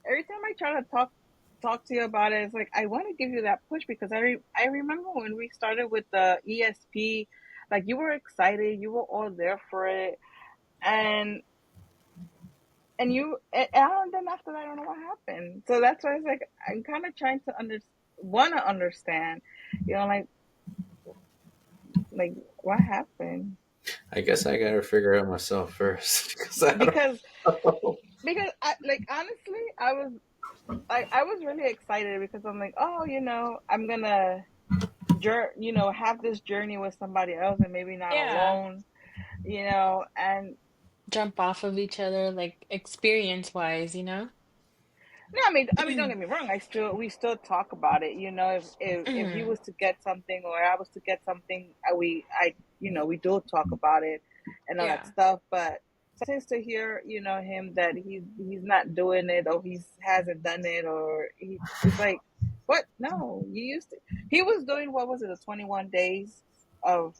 every time I try to talk to you about it, it's like I want to give you that push because I remember when we started with the ESP, like you were excited, you were all there for it, and then after that I don't know what happened. So that's why it's like I'm kind of trying to want to understand, you know, like what happened I guess I gotta figure it out myself first because I don't because know. like honestly I was really excited because I'm like, oh, you know, I'm gonna, you know, have this journey with somebody else and maybe not yeah. alone, you know. And Jump off of each other, like experience wise, you know? no, I mean, don't get me wrong. We still talk about it, you know. If he Mhm. was to get something or I was to get something, you know, we do talk about it and all that Yeah. stuff. But sometimes to hear, you know, him that he's not doing it or he hasn't done it or it's like, what? No, you used to. He was doing what was it? The 21 days of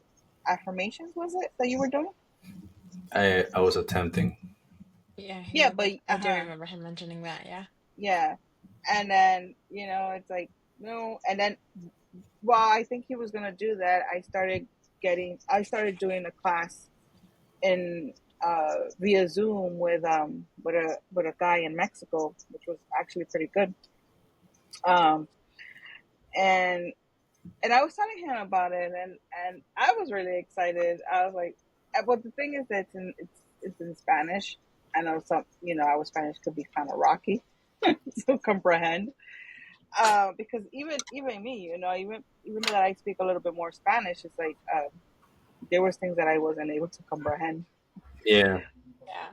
affirmations was it that you were doing? I was attempting. Yeah, Yeah, but I do remember him mentioning that, yeah. yeah. And then, it's like, no. And then while I think he was going to do that, I started doing a class in via Zoom with a guy in Mexico, which was actually pretty good. Um, and and I was telling him about it, and I was really excited. I was like, but the thing is that it's in Spanish. I know our Spanish could be kind of rocky to comprehend. Because even me, even though I speak a little bit more Spanish, it's like there was things that I wasn't able to comprehend. Yeah. Yeah.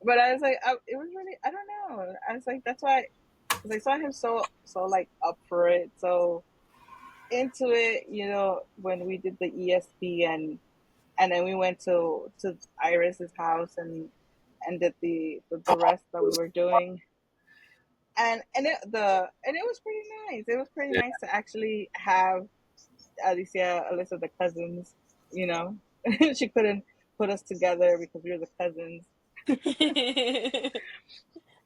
But I was like, it was really, I don't know. I was like, that's why, because I saw him so like up for it, so into it. When we did the ESP, and then we went to Iris's house, and did the rest that we were doing, and it was pretty nice. It was pretty Yeah. nice to actually have Alicia, Alyssa, the cousins. You know, she couldn't put us together because we were the cousins.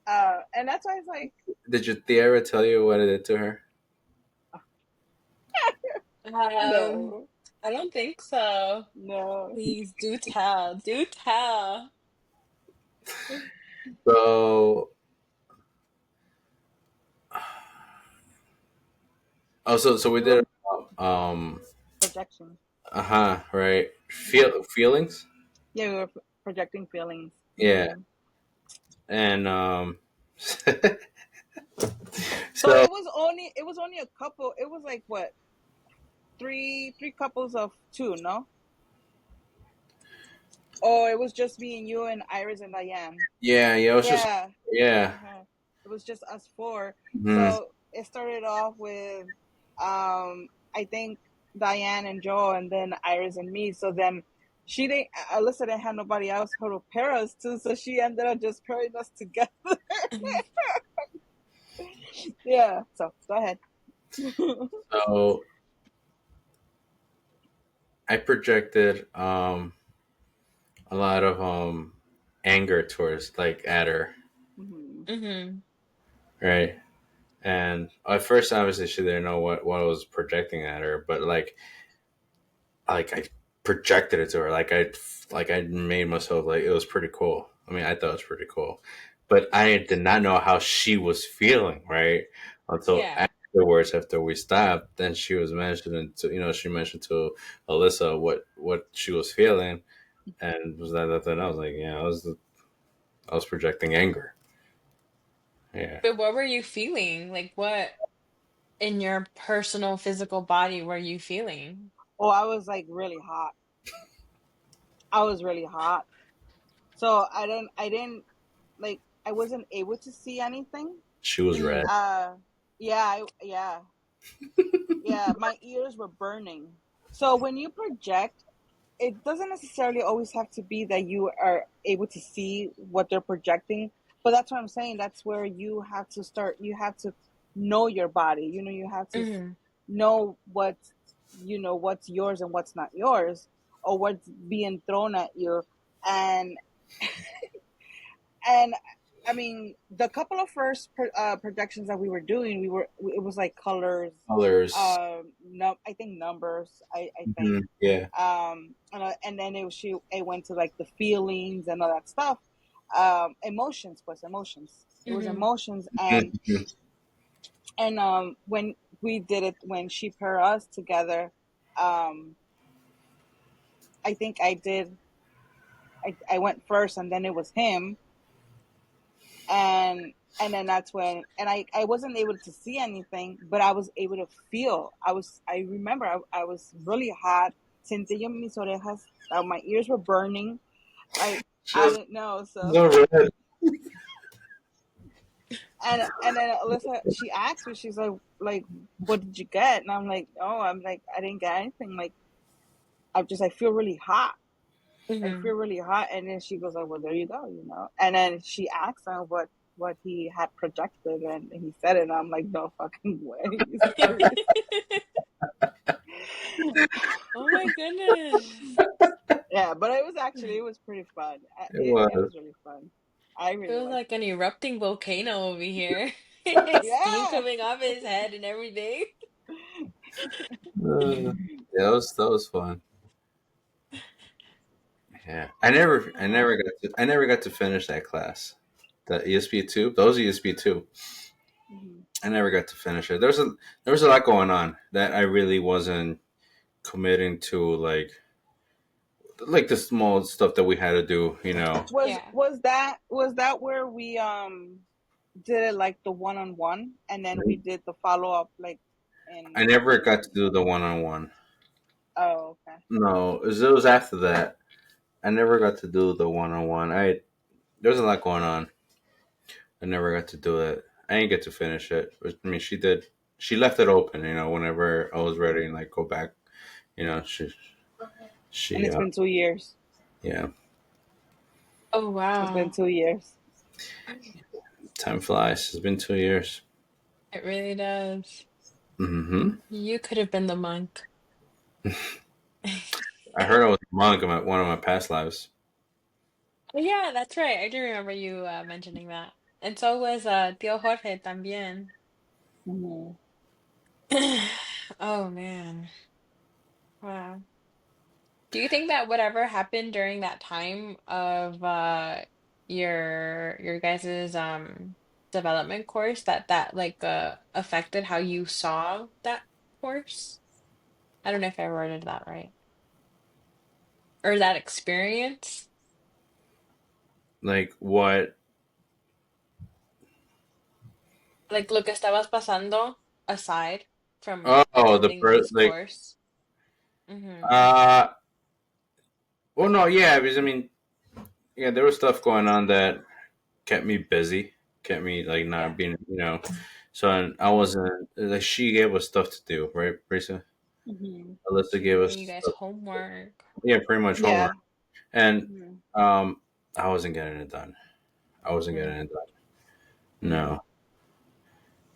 And that's why it's like, Did your tia ever tell you what it did to her? um, no, I don't think so. no. Please do tell. Do tell. So, so we did Projection. right. Feelings? Yeah, we were projecting feelings. Yeah. And So so it was only a couple. It was like what, three couples of two, no? Or it was just me and you and Iris and Diane. yeah, it was just Yeah. yeah. It was just us four. Mhm. So it started off with, I think Diane and Joe, and then Iris and me. So then Alyssa didn't have nobody else who to pair us to, so she ended up just pairing us together. Yeah. So go ahead. So I projected a lot of anger towards like at her, Mhm. Mm-hmm. right? And at first, obviously, she didn't know what I was projecting at her, but I projected it to her, like I made myself like it was pretty cool. I mean, I thought it was pretty cool, but I did not know how she was feeling, right? Until Yeah. afterwards, after we stopped, then she was mentioning to she mentioned to Alyssa what she was feeling, and was that then I was like, yeah, I was projecting anger. Yeah. But what were you feeling? Like, what in your personal physical body were you feeling? Oh, I was like really hot. I was really hot. So I didn't like, I wasn't able to see anything. She was red. Mm-hmm. Yeah, yeah. My ears were burning. So when you project, it doesn't necessarily always have to be that you are able to see what they're projecting, but that's what I'm saying. That's where you have to start. You have to know your body. You have to Mm-hmm. know what's yours and what's not yours, or what's being thrown at you. And and I mean, the couple of first projections that we were doing, it was like colors, Colors. no, I think numbers, I think, Mhm. Yeah. and then it went to like the feelings and all that stuff. Emotions was emotions. It was Mm-hmm. emotions, Mhm. and when we did it, when she paired us together, um, I think I did. I went first, and then it was him, and then that's when, and I wasn't able to see anything, but I was able to feel. I remember I was really hot. Sentí yo mis orejas. My ears were burning. Like, She I was didn't know. So, so red. and then Alyssa, she asked me, she's like, what did you get? And I'm like, no, I didn't get anything. Like, I feel really hot. I Mm-hmm. feel really hot. And then she goes like, well, there you go. And then she asked him what he had projected, and he said it, and I'm like, no fucking way. You serious? Oh my goodness. Yeah, but it was pretty fun. It It was. was really fun. I It really was like like an erupting volcano over here. Steam yeah. coming off his head and everything. Uh, yeah, that was fun. Yeah, I never got to finish that class. The ESP two, those ESP two. Mhm. I never got to finish it. There was a lot going on that I really wasn't committing to, like the small stuff that we had to do. You know, Yeah. Was that where we did it like the one on one, and then we did the follow up like I in never got to do the one on one. oh okay. No, it was after that. I never got to do the one on one. I There's a lot going on. I never got to do it. I didn't get to finish it. But, I mean, she did. She left it open. You know, whenever I was ready and like go back. You know, And she it's been 2 years. yeah. Oh It's been wow. 2 years. Time flies. It's been 2 years. It really does. Mm-hmm. You could have been the monk. I heard I was a monk in one of my past lives. Oh, yeah, that's right. I do remember you mentioning that. And so was Tío Jorge también. Mhm. Oh man. Wow. Do you think that whatever happened during that time of your guys's development course that like affected how you saw that course? I don't know if I worded that right. Or that experience? Like what? Like lo que estabas pasando aside from Oh, attending this like course. Mm-hmm. uh. Well, no, yeah, because I mean, yeah, there was stuff going on that kept me busy, kept me like Yeah. not being, So I wasn't like she gave us stuff to do, right, Brisa? Mhm. Alyssa gave us Giving you guys stuff, homework. yeah, pretty much Yeah. homework, and Mhm. I wasn't getting it done. I wasn't getting Mm. it done. Mhm. No,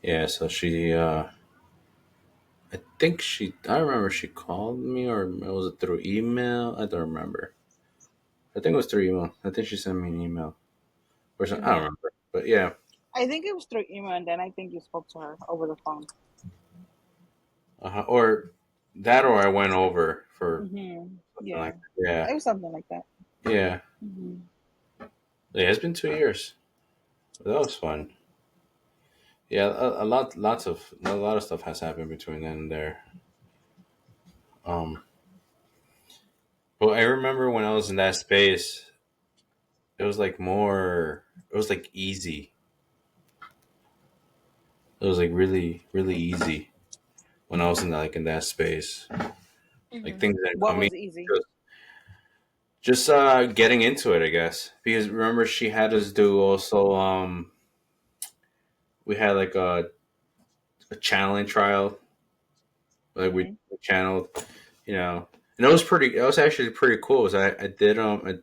yeah. So I think I remember she called me, or was it through email? I don't remember. I think it was through email. I think she sent me an email or something. I don't Mhm. remember, but yeah, I think it was through email, and then I think you spoke to her over the phone. or that, or I went over for Mhm. something Yeah. like that. Yeah, It was something like that. yeah, Mhm. yeah. It's been 2 years. That was fun. Yeah, a lot of stuff has happened between then and there. Um, but I remember when I was in that space, it was like more. It was like easy. It was like really, really easy when I was in that space. Like Mm-hmm. things that What I mean, was easy? just getting into it, I guess. Because remember, she had us do also. We had like a channeling trial. Like we Mhm. channeled, and it was pretty. It was actually pretty cool. Was I did I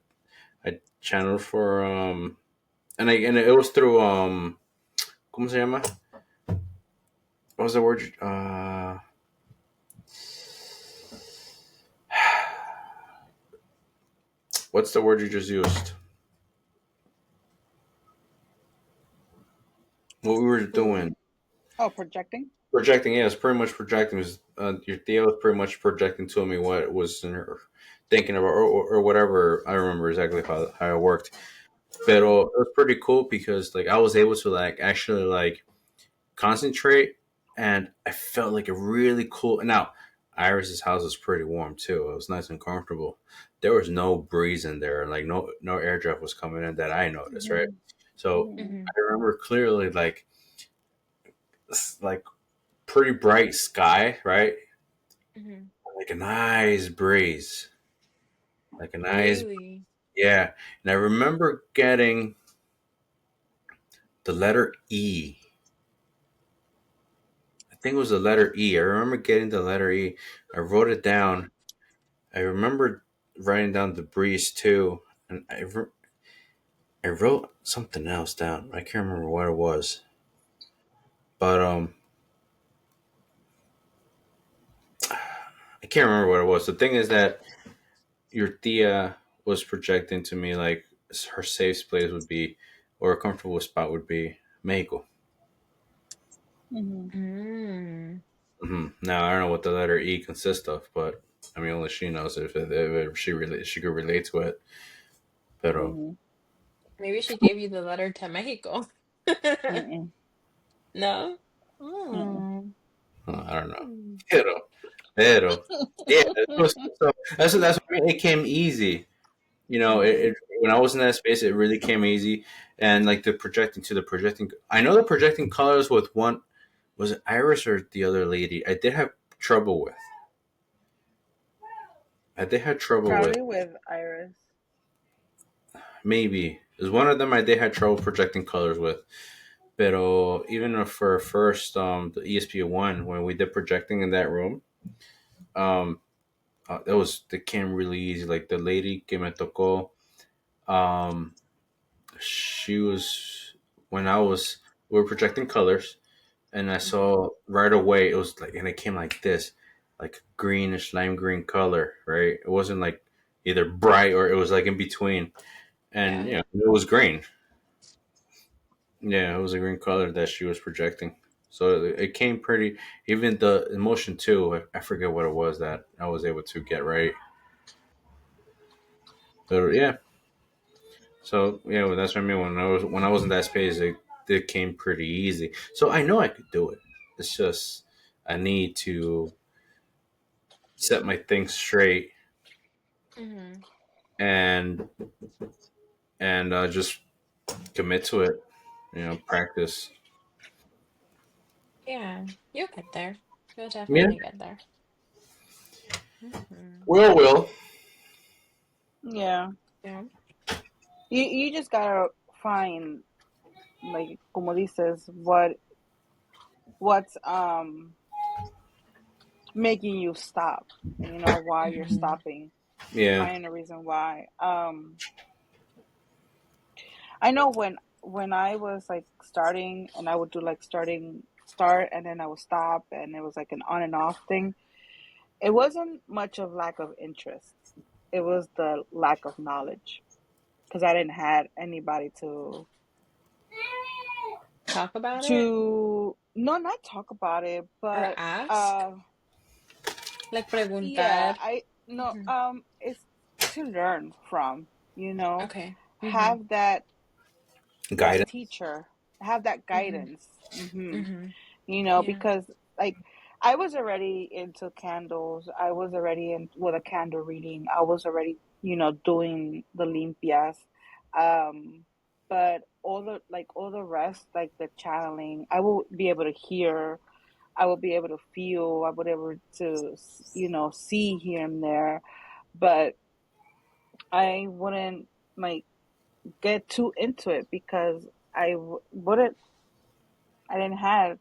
channeled for and it was through ¿cómo se llama? What was the word? What's the word you just used? What we were Through doing? oh projecting. Projecting. Yeah, it's pretty much projecting. Your Theo was pretty much projecting to me what was in her thinking about, or whatever. I don't remember exactly how it worked, but it was pretty cool because like I was able to like actually like concentrate, and I felt like a really cool. Now, Iris's house was pretty warm too. It was nice and comfortable. There was no breeze in there, like no air draft was coming in that I noticed, right? Mhm. So Mhm. Mm-hmm. I remember clearly like pretty bright sky, right? Mm-hmm. Like a nice breeze, like a nice, Really? yeah. And I remember getting the letter E. I think it was the letter E. I remember getting the letter E. I wrote it down. I remember writing down the breeze too, and I wrote something else down. I can't remember what it was, but I can't remember what it was. The thing is that your Tia was projecting to me like her safe place would be or a comfortable spot would be Mexico. Mhm. Mm. Now I don't know what the letter E consists of, but I mean only she knows if she could relate to it. Pero Mhm. Maybe she gave you the letter to Mexico. Mm-mm. No? Mm-mm. Mm. I don't know. Mm. Pero, pero yeah. So that's what I mean. It came easy. You know, Mhm. when I was in that space, it really came easy. And like the projecting, I know the projecting colors with one was it Iris or the other lady. I did have trouble with. I did have trouble with Probably with Iris. maybe is one of them. I did have trouble projecting colors with. Pero even for first the ESP1 when we did projecting in that room, um, that came really easy. Like the lady que me tocó, um, she was when I was we were projecting colors, and I saw right away it was like, and it came like this, like greenish lime green color, right? It wasn't like either bright or it was like in between, and Yeah. you know it was green. Yeah, it was a green color that she was projecting. So it came pretty. Even the emotion too. I forget what it was that I was able to get right. But yeah, so yeah, well, that's what I mean. When I was in that space, it came pretty easy. So I know I could do it. It's just I need to set my things straight Mhm. and just commit to it. You know, practice. Yeah. You'll get there. You'll Yeah, definitely get there. Mhm. will. Yeah. Yeah. You just gotta find, like, como dices, what's making you stop. You know why you're Mhm. stopping. Yeah. Finding a reason why. I know when I was like starting, and I would do like start, and then I would stop, and it was like an on and off thing. It wasn't much of lack of interest. It was the lack of knowledge, because I didn't have anybody Talk about it to no, not talk about it, or but ask? uh Like yeah, preguntar. I no, Mhm. it's to learn from, Okay. Mhm. have that Guidance. teacher, have that Mhm. guidance. Mhm. Yeah. Because like I was already into candles. I was already in with a candle reading. I was already, doing the limpias. Um, but all the rest, like the channeling, I will be able to hear. I will be able to feel. I would able to, see here and there, but I wouldn't like get too into it because wouldn't. I didn't have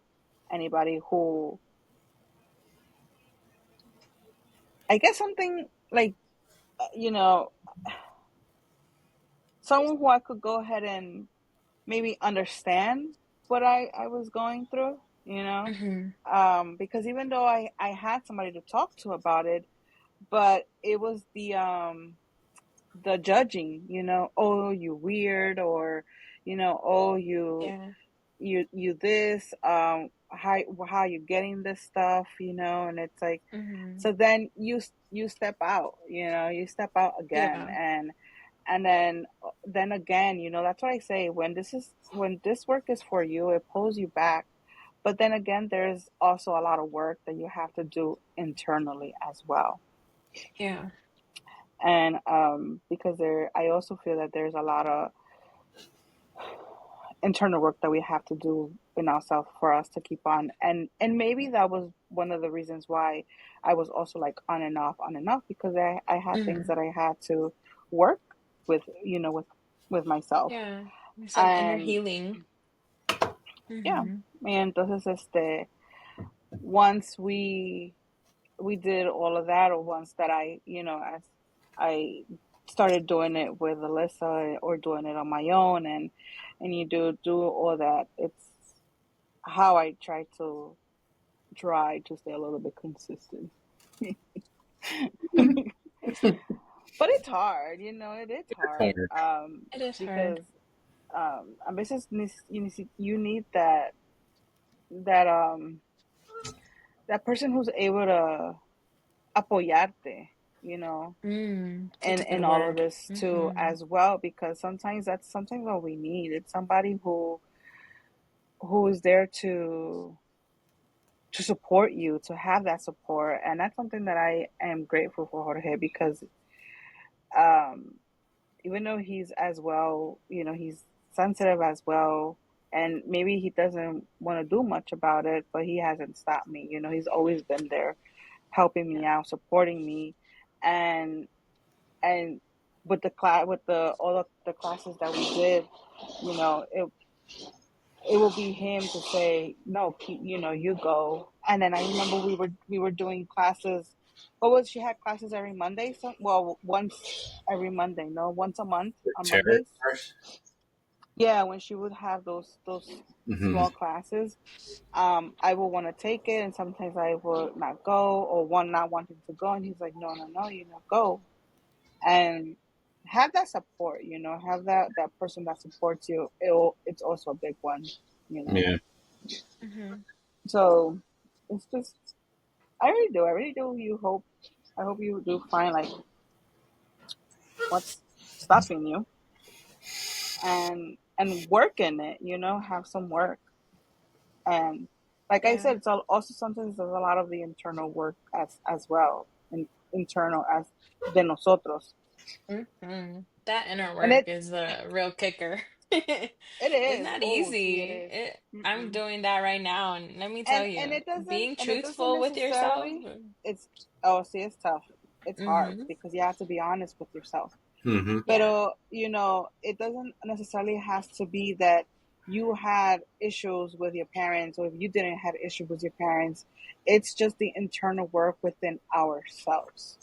anybody who, I guess, something like, you know, someone who I could go ahead and maybe understand what I was going through, Mhm. because even though I had somebody to talk to about it, but it was the judging, oh, you weird, or, oh, Yeah. you this, how you getting this stuff, and it's like, Mhm. so then you step out, you step out again, Yeah. and then again, that's what I say, when this work is for you, it pulls you back, but then again, there's also a lot of work that you have to do internally as well. Yeah. And because I also feel that there's a lot of internal work that we have to do in ourselves for us to keep on, and maybe that was one of the reasons why I was also like on and off, because I had things Mhm. that I had to work with, with myself. Yeah. Some inner And healing. yeah, Mhm. and entonces once we did all of that, or once that as I started doing it with Alyssa, or doing it on my own, and you do all that, it's how I try to stay a little bit consistent. But it's hard, it is hard, It is hard. because a veces you need that that person who's able to apoyarte, you know, Such a good in all of word. this too as well, because sometimes that's sometimes what we need. It's somebody who is there to support you, to have that support, and that's something that I am grateful for Jorge, because um, even though he's as well, you know, he's sensitive as well, and maybe he doesn't want to do much about it, but he hasn't stopped me. You know, he's always been there, helping me Yeah. out, supporting me, and and with the class, with the all of the classes that we did, you know, it will be him to say no, keep, you know, you go. And then I remember we were doing classes. What was she had classes every Monday? So well, once every Monday, no, once a month on Terror Mondays. course. Yeah, when she would have those Mm-hmm. small classes, I will want to take it, and sometimes I will not go, or one not wanting to go, and he's like, no, no, no, you know, go. And have that support, you know, have that person that supports you. It's also a big one, you know. Yeah. So it's just, I really do. I hope you do find like what's stopping you, and work in it, you know, have some work. And like I Yeah. said, it's also sometimes there's a lot of the internal work as well, and internal as de nosotros. That inner And work is the real kicker. it It's is. not Oh, see, it easy. is. I'm Mm-mm. doing that right now, and let me tell And you, being it doesn't truthful with yourself. necessarily. It's Oh, see, it's tough. It's hard Mm-hmm. because you have to be honest with yourself. Mm-hmm. Yeah. Pero, you know, it doesn't necessarily have to be that you had issues with your parents, or if you didn't have issues with your parents. It's just the internal work within ourselves,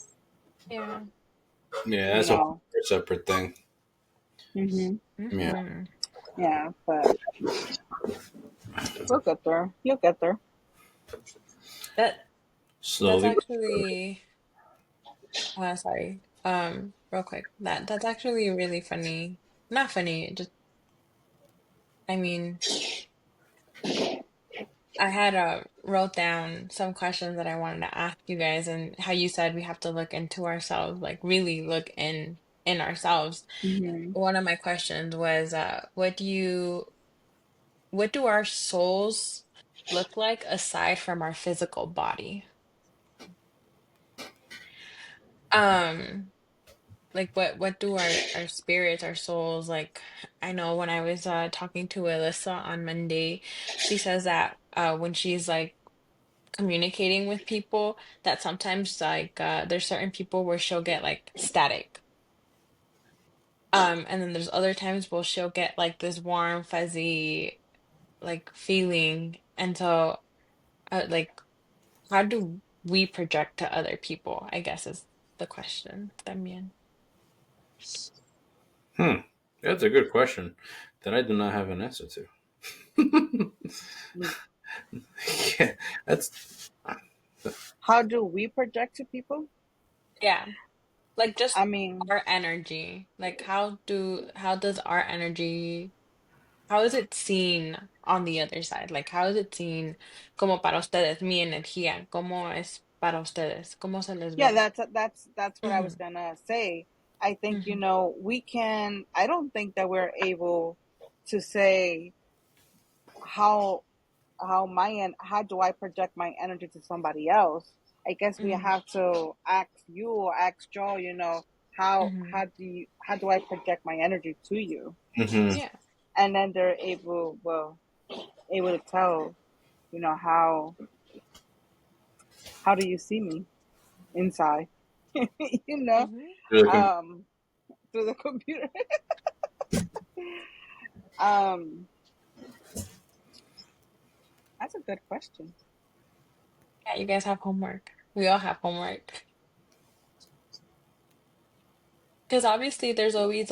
Yeah. Yeah, you that's a whole know. separate thing. Hmm. Yeah. Mm-hmm. Yeah, but we'll get there. You'll get there. That that's Slowly. actually sorry. Real quick. That's actually really funny. Not funny, just I mean, I had wrote down some questions that I wanted to ask you guys, and how you said we have to look into ourselves, like really look in ourselves. Hmm. One of my questions was, what do our souls look like aside from our physical body? Um, like what do our spirits, our souls like? I know when I was talking to Alyssa on Monday, she says that when she's like communicating with people, that sometimes like there's certain people where she'll get like static. And then there's other times where she'll get like this warm, fuzzy like feeling. And so like how do we project to other people, I guess is the question también. Hmm. That's a good question that I do not have an answer to. Yeah, that's How do we project to people? Yeah, like just I mean, our energy. Like how does our energy, how is it seen on the other side? Like how is it seen como para ustedes, mi energía, cómo es para ustedes, cómo se les yeah, ve? that's what I was Mm-hmm. gonna say. I think, you Mm-hmm. know, we can. I don't think that we're able to say how how do I project my energy to somebody else. I guess we Mm-hmm. have to ask you or ask Joe. You know, Mm-hmm. how do I project my energy to you? mm-hmm. Yeah. And then they're able to tell, you know, how do you see me inside? You know, Mm-hmm. um, through the computer. um, that's a good question. Yeah, you guys have homework. We all have homework. Because obviously there's always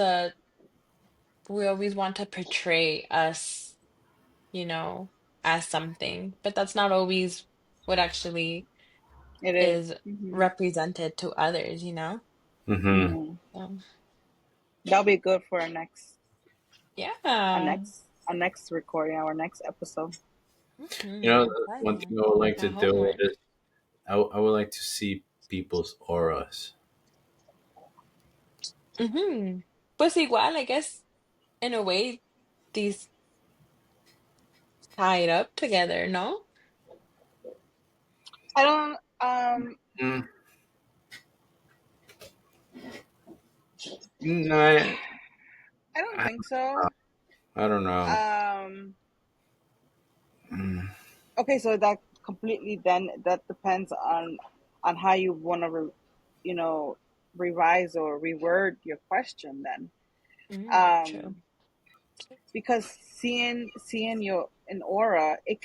we always want to portray us, you know, as something, but that's not always what actually It is. is Mm-hmm. represented to others, you know? Mm-hmm. Mm-hmm. Um, That'll be good for our next. Yeah. our next recording, our next episode. You know, I'm glad one thing then. I would like My to do homework. is I would like to see people's auras. Pues igual, I guess, in a way, these tied up together, no? I don't Mm, no, I, I don't I, think so. I don't know. Um Mm, okay, so that completely then that depends on how you want to you know revise or reword your question then. True. Because seeing your an aura, it,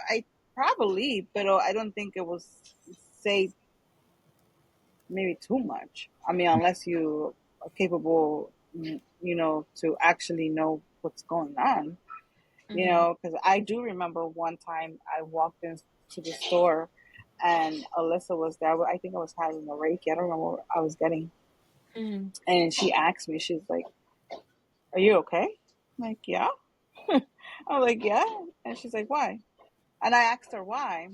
I probably, but I don't think it was say maybe too much. I mean, unless you are capable, to actually know what's going on. Mm-hmm. Because I do remember one time I walked into the store and Alyssa was there. I think I was having a Reiki. I don't remember what I was getting. Mm-hmm. And she asked me, she's like, "Are you okay?" I'm like, "Yeah." I'm like, "Yeah." And she's like, "Why?" And I asked her why.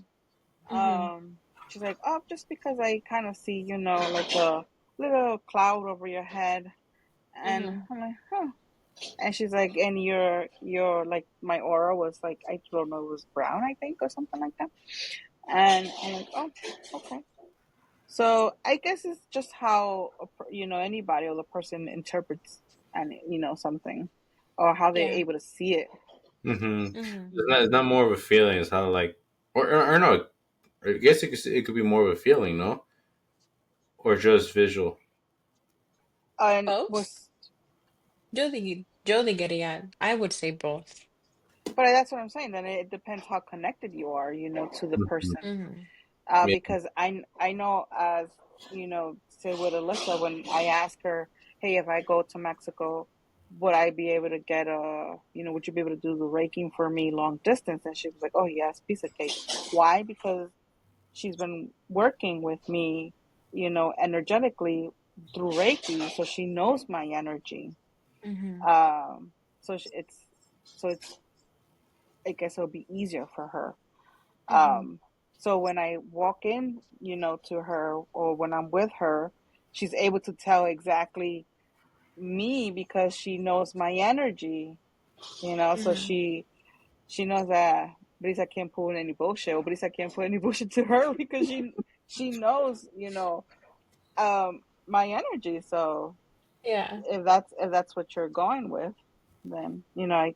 Mm-hmm. She's like, "Oh, just because I kind of see, like a little cloud over your head." And Mm-hmm. I'm like, "Huh." And she's like, "And your like my aura was like, I don't know, it was brown, I think, or something like that." And I'm like, "Oh, okay." So I guess it's just how anybody or the person interprets and something, or how they're Yeah. able to see it. mm-hmm. Mm-hmm. It's not more of a feeling. It's how like, or no. I guess it could be more of a feeling, no, or just visual. And Both? was Yo diría, I would say both. But that's what I'm saying. Then it depends how connected you are, to the Mm-hmm. person. Mm-hmm. Yeah, Because I know, as say with Alyssa, when I ask her, "Hey, if I go to Mexico, would I be able to get would you be able to do the raking for me long distance?" And she was like, "Oh yes, piece of cake." Why? Because she's been working with me, energetically through Reiki, so she knows my energy. Mm-hmm. Um, so it's I guess it'll be easier for her. Mm-hmm. So when I walk in, to her, or when I'm with her, she's able to tell exactly me because she knows my energy, so Mm-hmm. she knows that Brisa can't pull any bullshit, or Brisa can't put any bullshit to her because she knows, my energy. So Yeah. if that's what you're going with, then it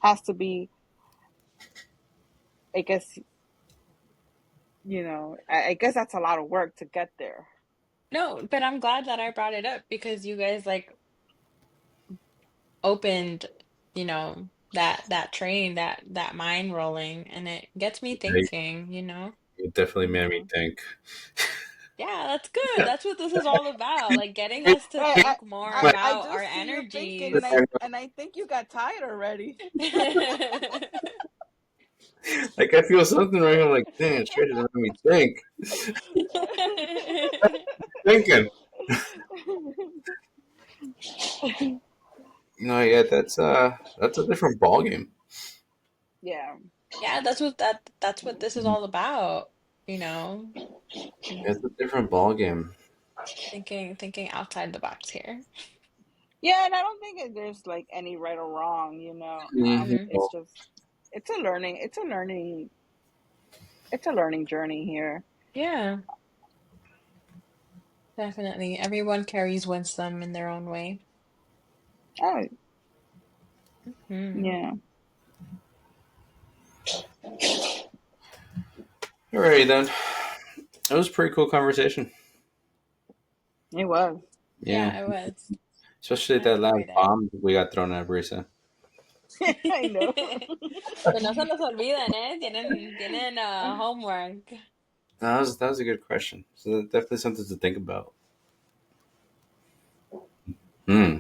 has to be, I guess, I guess that's a lot of work to get there. No, but I'm glad that I brought it up because you guys like opened, that train, that mind rolling, and it gets me thinking. it definitely made me Yeah. think. Yeah, that's good. That's what this is all about, like getting It- us to I, I think more like, I about do our see you thinking, energies. and I think you got tired already. like I feel something right. I'm like, damn, straight doesn't make me think. Thinking. No, yeah, that's a different ballgame. Yeah. Yeah, that's what this is all about, you know, It's a different ballgame. thinking outside the box here. Yeah, and I don't think there's like any right or wrong. Hmm. It's just it's a learning journey here. Yeah, definitely. Everyone carries wisdom in their own way. Oh, Hmm. yeah, Alrighty then. That was a pretty cool conversation. it was. Yeah, Yeah, it was. especially I that last enjoyed it. bomb we got thrown at Brisa. I know. Que no se los olviden, ¿eh? Tienen homework. That was a good question. So that's definitely something to think about. Hmm.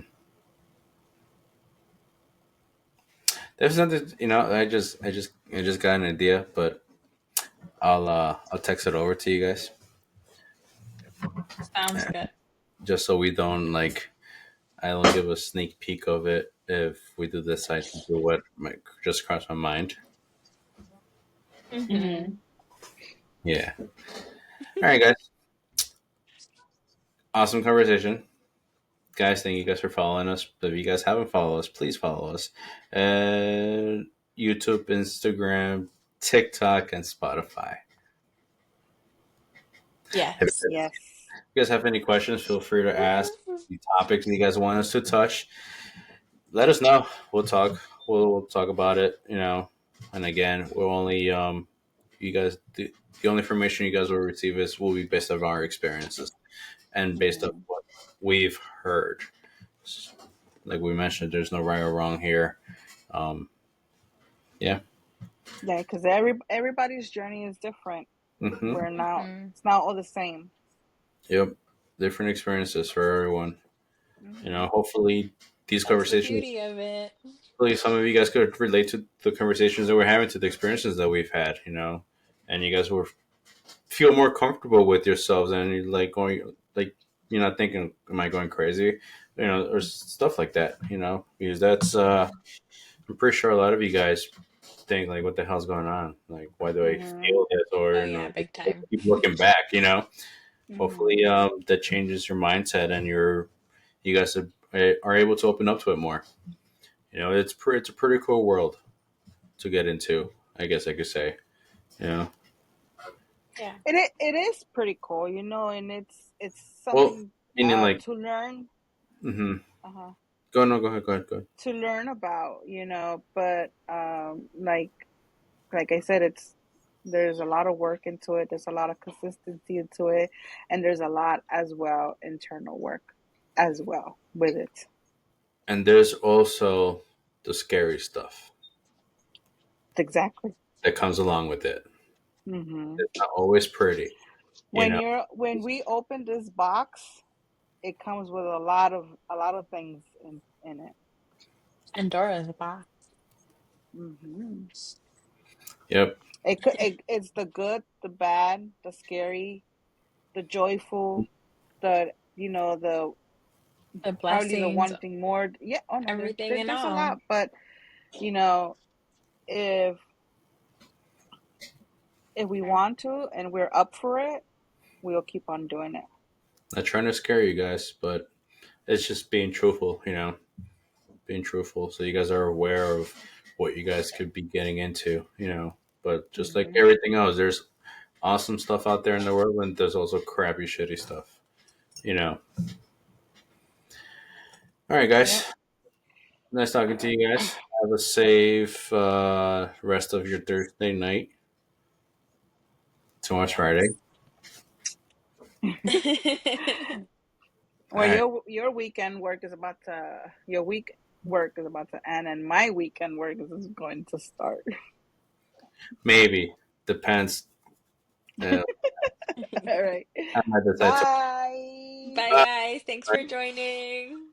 There's something I just got an idea, but I'll text it over to you guys Sounds good. just so we don't like I'll give a sneak peek of it if we do decide to do what might just cross my mind. Mm-hmm. Mhm. Yeah. All right, guys. Awesome conversation. Guys, thank you guys for following us. If you guys haven't followed us, please follow us. YouTube, Instagram, TikTok, and Spotify. If Yes. Yes. you guys have any questions, feel free to ask. The topics you guys want us to touch, let us know. We'll talk. We'll talk about it. And again, we'll only you guys the only information you guys will receive will be based on our experiences and based on Mhm. what we've heard. Like we mentioned, there's no right or wrong here. Um, yeah. Yeah, because everybody's journey is different. Mm-hmm. We're not. Mm-hmm. It's not all the same. Yep. Different experiences for everyone. Mhm. Hopefully these That's the conversations. beauty of it. Hopefully, some of you guys could relate to the conversations that we're having, to the experiences that we've had. And you guys will feel more comfortable with yourselves, and you're like going like you're not thinking, "Am I going crazy?" Or stuff like that. Because that's I'm pretty sure a lot of you guys think like, "What the hell's going on? Like, why do I Mhm. feel this?" Or Oh yeah, big time. keep looking back. Hopefully, Mhm. that changes your mindset, and you guys are able to open up to it more. It's a pretty cool world to get into. I guess I could say. Yeah. It is pretty cool, and it's Well, something meaning like, to learn. mm-hmm. Uh-huh. Go no, go ahead, go ahead, go ahead. To learn about, but like I said, there's a lot of work into it. There's a lot of consistency into it, and there's a lot as well internal work as well with it. And there's also the scary stuff Exactly. that comes along with it. Hmm. It's not always pretty, you know. When we open this box, it comes with a lot of things in it. Pandora's box. Hmm. Yep. It's the good, the bad, the scary, the joyful, the the The probably the blessings, wanting more. Yeah. Oh no, everything and there's a all. lot, but you know if we want to and we're up for it, we'll keep on doing it. Not trying to scare you guys, but it's just being truthful. Being truthful, so you guys are aware of what you guys could be getting into. But just like Hmm. everything else, there's awesome stuff out there in the world, and there's also crappy, shitty stuff. You know. All right, Yep. guys. Nice talking to you guys. Have a safe rest of your Thursday night. Tomorrow's Friday. All Well, right. your weekend work is about to your week work is about to end, and my weekend work is going to start. Maybe. Depends. Uh, All right. I might decide to. Bye. Bye, guys. Thanks for joining.